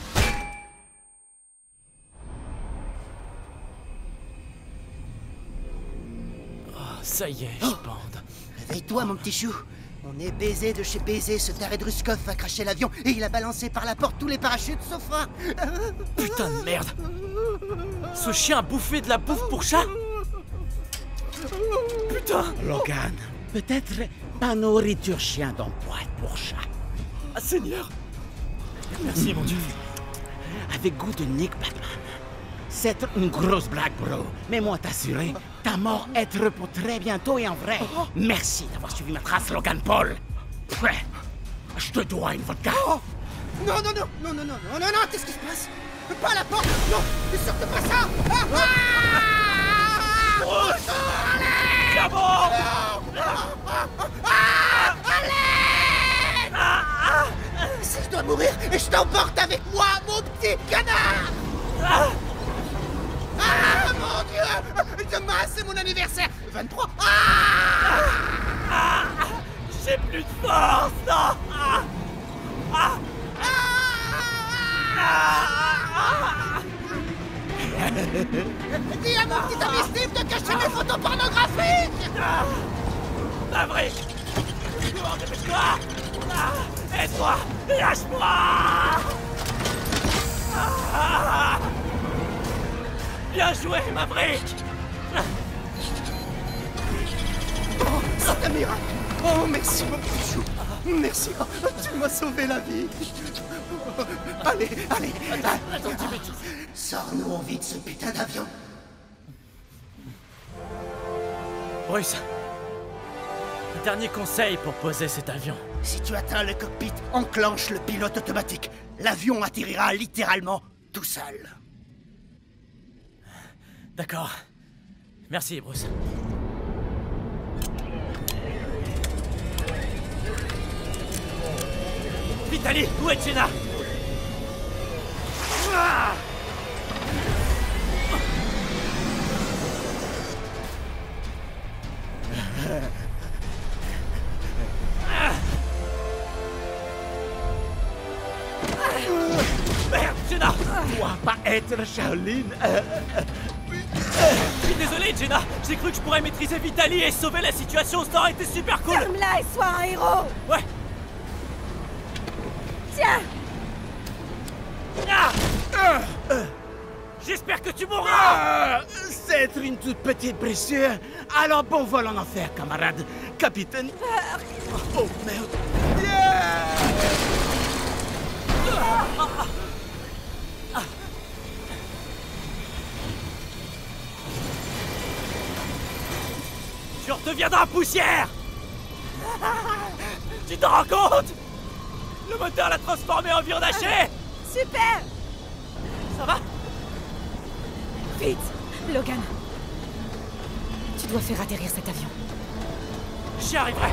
Oh, ça y est, je bande. Réveille-toi, mon petit chou. On est baisé de chez baisé. Ce taré de Ruskov a craché l'avion et il a balancé par la porte tous les parachutes sauf un. Putain de merde! Ce chien a bouffé de la bouffe pour chat? Putain! Logan, peut-être pas nourriture chien dans boîte pour chat. Ah, Seigneur! Merci, mon Dieu. Avec goût de Nick Batman. C'est une grosse blague, bro. Mais moi t'assurer, ta mort être pour très bientôt et en vrai. Merci d'avoir suivi ma trace, Logan Paul. Ouais, je te dois une vodka. Oh. Non, non, non, non, non, non, non, non, non, qu'est-ce qui se passe? Pas à la porte! Non! Ne sortez pas ça! Bruce! J'aborde! Allez! Si je dois mourir, je t'emporte avec moi, mon petit canard! Ah, mon Dieu! Demain, c'est mon anniversaire! 23! J'ai plus de force! Non! Dis à mon petit ami Steve de cacher mes photos pornographiques! Maverick! Dépêche-toi! Aide-moi! Lâche-moi! Bien joué, Maverick! Oh, c'est un miracle! Oh, merci, mon petit chou! Merci! Oh, tu m'as sauvé la vie! Allez, allez! Attends, Sors-nous en vie de ce putain d'avion! Bruce, un dernier conseil pour poser cet avion. Si tu atteins le cockpit, enclenche le pilote automatique. L'avion atterrira littéralement tout seul. D'accord. Merci, Bruce. Vitaly, où est Jenna? Merde, Jenna! Dois pas être Shaolin. Je suis désolé, Jenna. J'ai cru que je pourrais maîtriser Vitaly et sauver la situation. Ça aurait été super cool. Ferme-la et sois un héros. Ouais. Tiens. J'espère que tu mourras. C'est une toute petite blessure. Alors bon vol en enfer, camarade. Capitaine. Oh merde. Tu redeviendras poussière. Tu t'en rends compte? Le moteur l'a transformé en viande hachée. Super. Ça va? Vite, Logan. Tu dois faire atterrir cet avion. J'y arriverai.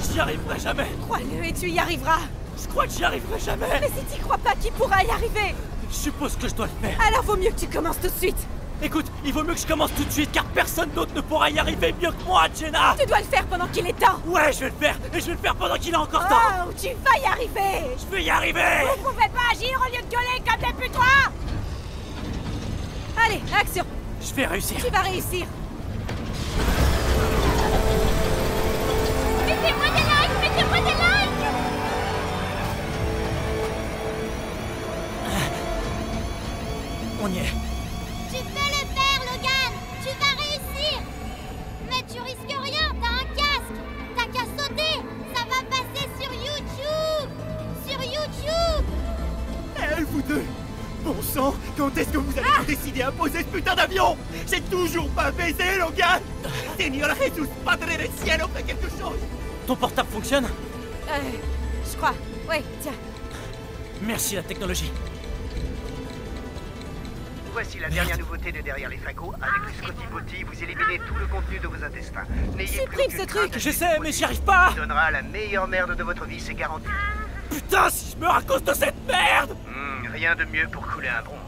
J'y arriverai jamais. Crois-le et tu y arriveras. Je crois que j'y arriverai jamais. Mais si t'y crois pas, qui pourra y arriver? Je suppose que je dois le faire. Alors vaut mieux que tu commences tout de suite. Écoute, il vaut mieux que je commence tout de suite car personne d'autre ne pourra y arriver mieux que moi, Jenna. Tu dois le faire pendant qu'il est temps. Ouais, je vais le faire. Et je vais le faire pendant qu'il est encore temps. Oh, tu vas y arriver. Je vais y arriver. Vous pouvez pas agir au lieu de gueuler comme des putois. Allez, action. Je vais réussir. Tu vas réussir. Mettez-moi des likes, mettez-moi des likes. On y est. Tu peux le faire, Logan. Tu vas réussir. Mais tu risques rien, t'as un casque. T'as qu'à sauter. Ça va passer sur YouTube. Sur YouTube. Eh, vous deux! Bon sang, quand est-ce que vous allez vous décider à poser ce putain d'avion? J'ai toujours pas baisé, Logan! Seigneur Jesus, Padre del Cielo, fais quelque chose! Ton portable fonctionne? Je crois. Oui, tiens. Merci la technologie. Voici la dernière nouveauté de Derrière les fagots. Avec le Scotty Botty, vous éliminez tout le contenu de vos intestins. Supprime ce truc! J'essaie, mais j'y arrive pas! Ça donnera la meilleure merde de votre vie, c'est garanti. Putain, si je meurs à cause de cette merde! Rien de mieux pour couler un bronze.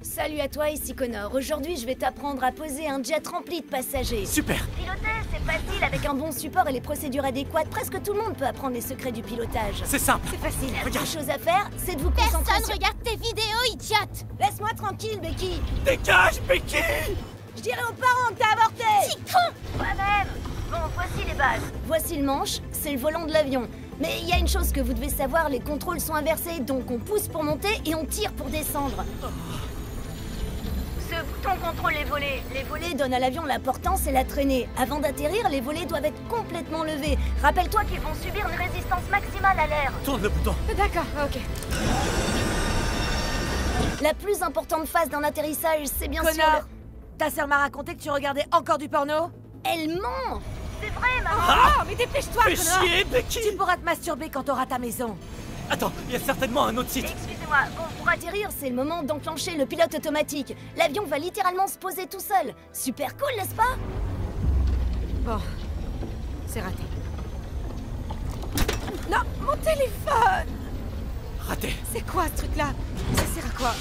Salut à toi, ici Connor. Aujourd'hui, je vais t'apprendre à poser un jet rempli de passagers. Super! Piloter, c'est facile. Avec un bon support et les procédures adéquates, presque tout le monde peut apprendre les secrets du pilotage. C'est simple. C'est facile. La seule chose à faire, c'est de vous concentrer Personne sur... regarde tes vidéos, idiote. Laisse-moi tranquille, Becky. Dégage, Becky! Je dirais aux parents que t'as avorté. Petit con. Moi-même. Bon, voici les bases. Voici le manche, c'est le volant de l'avion. Mais il y a une chose que vous devez savoir, les contrôles sont inversés, donc on pousse pour monter et on tire pour descendre. Ce bouton contrôle les volets. Les volets donnent à l'avion la portance et la traînée. Avant d'atterrir, les volets doivent être complètement levés. Rappelle-toi qu'ils vont subir une résistance maximale à l'air. Tourne le bouton. D'accord, ok. La plus importante phase d'un atterrissage, c'est bien sûr... Connor, ta sœur m'a raconté que tu regardais encore du porno? Elle ment. C'est vrai, maman. Oh, mais dépêche-toi, Fais Connor. chier, Becky! Tu pourras te masturber quand t'auras ta maison. Attends, il y a certainement un autre site. Excusez-moi, bon, pour atterrir, c'est le moment d'enclencher le pilote automatique. L'avion va littéralement se poser tout seul. Super cool, n'est-ce pas? Bon, c'est raté. Non, mon téléphone! Raté. C'est quoi ce truc-là? Ça sert à quoi?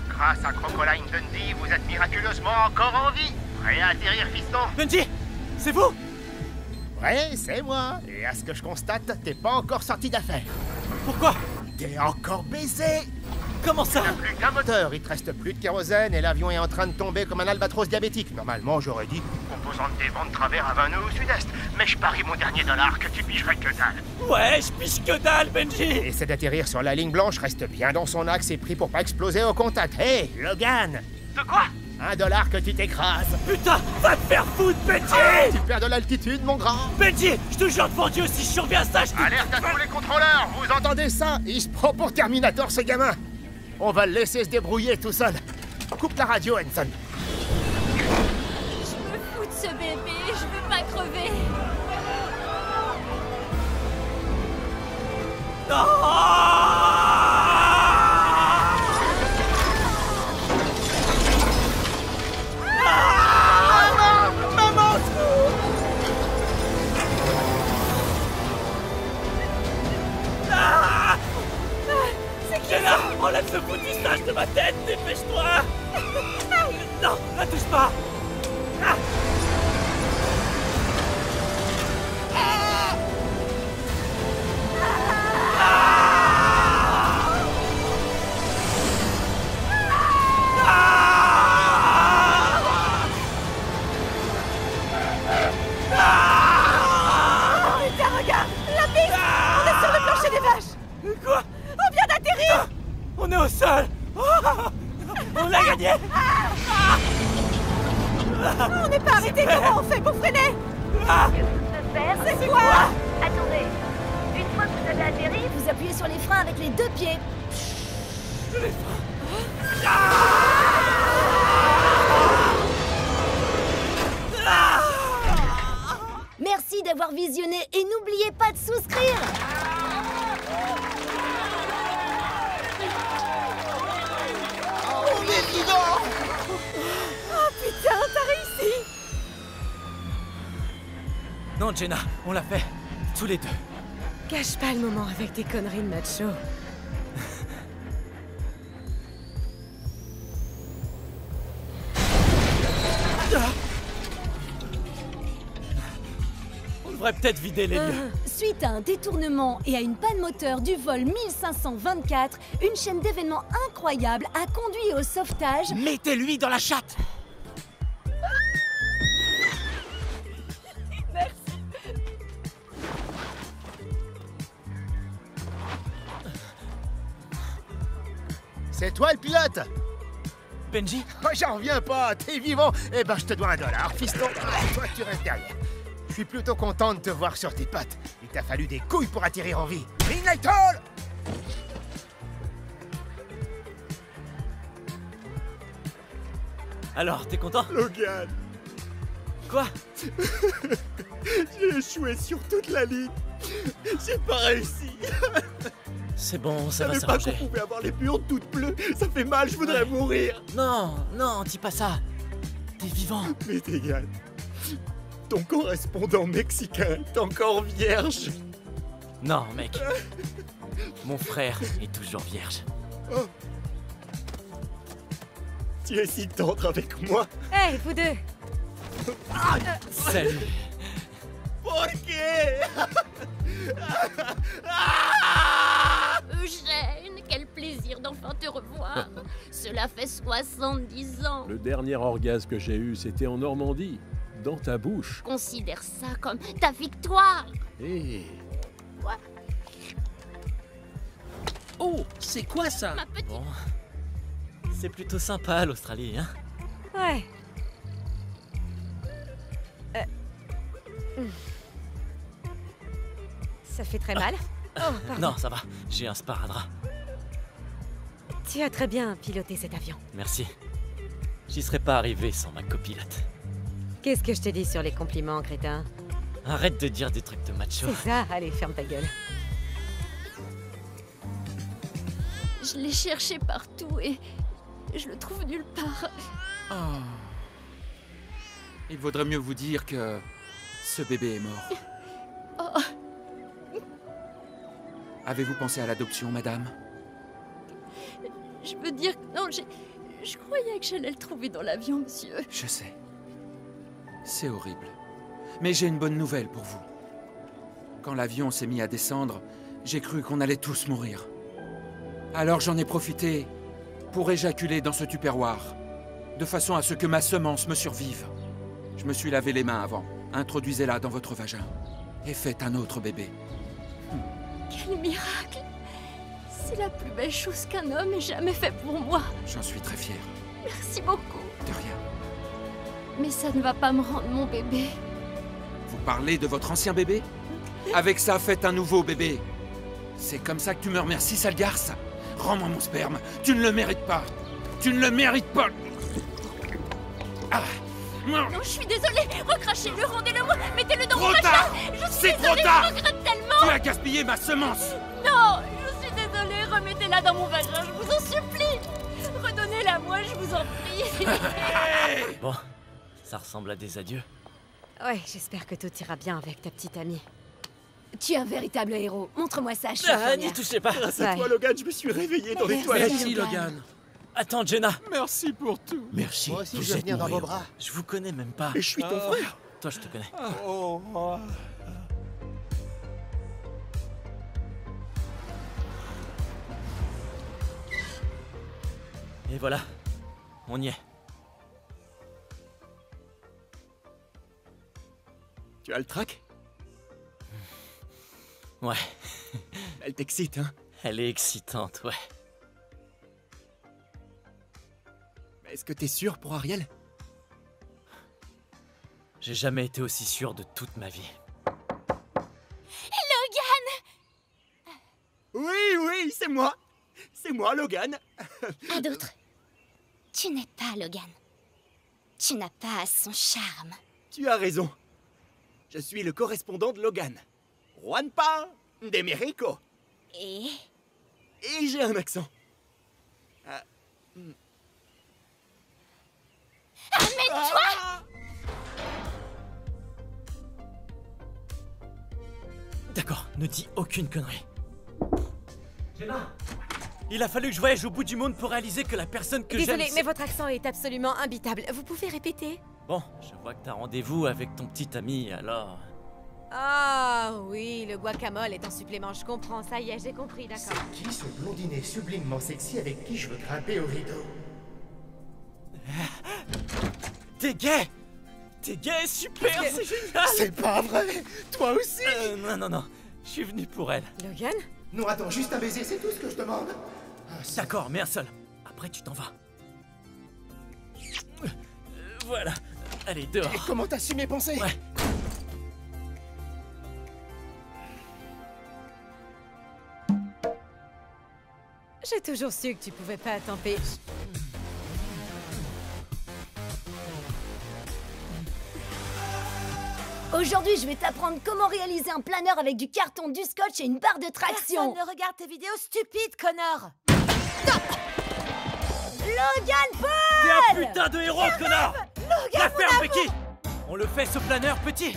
Grâce à Crocoline Dundee, vous êtes miraculeusement encore en vie. Prêt à atterrir, fiston? Benji, c'est vous? Ouais, c'est moi. Et à ce que je constate, t'es pas encore sorti d'affaire. Pourquoi? T'es encore baisé. Comment ça? Il n'y a plus qu'un moteur, il te reste plus de kérosène et l'avion est en train de tomber comme un albatros diabétique. Normalement, j'aurais dit composante des vents de travers à 20 nœuds au sud-est. Mais je parie mon dernier dollar que tu pigerais que dalle. Ouais, je pige que dalle, Benji. Essaie d'atterrir sur la ligne blanche, reste bien dans son axe et prie pour pas exploser au contact. Hé, Logan! De quoi? $1 que tu t'écrases. Putain, va te faire foutre, Benji! Tu perds de l'altitude, mon grand. Benji, je te jure devant Dieu, si je surviens à ça, je te... Alerte à tous les contrôleurs, vous entendez ça? Il se prend pour Terminator, ce gamin. On va le laisser se débrouiller tout seul. Coupe la radio, Hanson. Je me fous de ce bébé, je veux pas crever. Maman, Jenna, enlève ce foutu singe de ma tête, dépêche-toi. Non, la touche pas. Putain, regarde! La piste! On est sur le plancher des vaches! Quoi? On vient d'atterrir! On est au sol. On l'a gagné. On n'est pas arrêté, comment on fait pour freiner? C'est quoi? Attendez. Une fois que vous avez atterri, vous appuyez sur les freins avec les deux pieds. Les freins. d'avoir visionné et n'oubliez pas de souscrire. On est vivant! Oh putain, t'as réussi! Non, Jenna, on l'a fait. Tous les deux. Gâche pas le moment avec tes conneries de macho. On devrait peut-être vider les lieux. Suite à un détournement et à une panne moteur du vol 1524, une chaîne d'événements incroyables a conduit au sauvetage... Mettez-lui dans la chatte! C'est toi le pilote? Benji? Oh, j'en reviens pas, t'es vivant? Eh ben, je te dois $1, fiston. Toi, tu restes derrière. Je suis plutôt content de te voir sur tes pattes. Il t'a fallu des couilles pour atterrir en vie. Midnight Hall! Alors, t'es content? Logan! Quoi? J'ai échoué sur toute la ligne. J'ai pas réussi. C'est bon, ça va Je savais pas s'arranger. qu'on pouvait avoir les burnes toutes bleues. Ça fait mal, je voudrais mourir. Non, non, dis pas ça. T'es vivant. Mais Tegan, ton correspondant mexicain est encore vierge. Non, mec. Mon frère est toujours vierge. Oh. Tu es si tendre avec moi. Hey, vous deux! Salut. Eugène, quel plaisir d'enfin te revoir. Cela fait 70 ans. Le dernier orgasme que j'ai eu, c'était en Normandie, dans ta bouche. Considère ça comme ta victoire. Hé, Quoi? Oh, c'est quoi ça? Ma petite... Bon. C'est plutôt sympa, l'Australie, hein? Ouais. Ça fait très mal. Oh, pardon. Non, ça va. J'ai un sparadrap. Tu as très bien piloté cet avion. Merci. J'y serais pas arrivé sans ma copilote. Qu'est-ce que je te dis sur les compliments, crétin? Arrête de dire des trucs de macho. C'est ça, allez, ferme ta gueule. Je l'ai cherché partout et je le trouve nulle part. Oh. Il vaudrait mieux vous dire que ce bébé est mort. Oh, Avez-vous pensé à l'adoption, madame? je veux dire que non, je croyais que j'allais le trouver dans l'avion, monsieur. Je sais. C'est horrible. Mais j'ai une bonne nouvelle pour vous. Quand l'avion s'est mis à descendre, j'ai cru qu'on allait tous mourir. Alors j'en ai profité pour éjaculer dans ce tupperware, de façon à ce que ma semence me survive. Je me suis lavé les mains avant. Introduisez-la dans votre vagin. Et faites un autre bébé. Quel miracle! C'est la plus belle chose qu'un homme ait jamais fait pour moi. J'en suis très fier. Merci beaucoup. De rien. Mais ça ne va pas me rendre mon bébé. Vous parlez de votre ancien bébé? Avec ça, faites un nouveau bébé. C'est comme ça que tu me remercies, sale garce? Rends-moi mon sperme. Tu ne le mérites pas. Tu ne le mérites pas. Ah. Non, je suis désolée. Recrachez-le, rendez-le-moi. Mettez-le dans Trop mon vagin. tard. Je suis C'est désolée, trop tard. je regrette tellement. Tu as gaspillé ma semence. Non, je suis désolée. Remettez-la dans mon vagin, je vous en supplie. Redonnez-la moi, je vous en prie. Bon, ça ressemble à des adieux. Ouais, j'espère que tout ira bien avec ta petite amie. Tu es un véritable héros. Montre-moi ça, chef. Ah, n'y touchez pas. Grâce à toi, Logan, je me suis réveillé dans les toilettes. Merci, Logan. Attends, Jenna. Merci pour tout. Merci. Moi aussi, vous je veux êtes venir mon dans vos héros. bras. Je vous connais même pas. Et je suis ton frère. Toi, je te connais. Oh. Et voilà, on y est. Tu as le trac? Ouais. Elle t'excite, hein? Elle est excitante, ouais. Mais est-ce que t'es sûr pour Ariel? J'ai jamais été aussi sûr de toute ma vie. Logan! Oui, c'est moi. C'est moi, Logan. À d'autres. Tu n'es pas Logan. Tu n'as pas son charme. Tu as raison. Je suis le correspondant de Logan. Juanpa de Mexico. Et j'ai un accent. Amène-toi! D'accord, ne dis aucune connerie. Gemma, il a fallu que je voyage au bout du monde pour réaliser que la personne que j'aime... Désolée, mais votre accent est absolument imbitable. Vous pouvez répéter? Bon, je vois que t'as rendez-vous avec ton petit ami, alors... Ah oui, le guacamole est en supplément, je comprends. Ça y est, j'ai compris, d'accord. Qui ce blondinet sublimement sexy avec qui je veux grimper au rideau? T'es gay! T'es gay, super, c'est génial! C'est pas vrai! Toi aussi! Non, je suis venu pour elle. Logan? Non, attends, juste un baiser, c'est tout ce que je demande. D'accord, mais un seul. Après, tu t'en vas. Voilà. Allez, dehors. Et comment t'as su mes pensées? Ouais. J'ai toujours su que tu pouvais pas t'empêcher. Aujourd'hui, je vais t'apprendre comment réaliser un planeur avec du carton, du scotch et une barre de traction. Personne ne regarde tes vidéos stupides, connard. Logan Paul! T'es un putain de héros, connard! Logan, La ferme, Becky! On le fait, ce planeur, petit!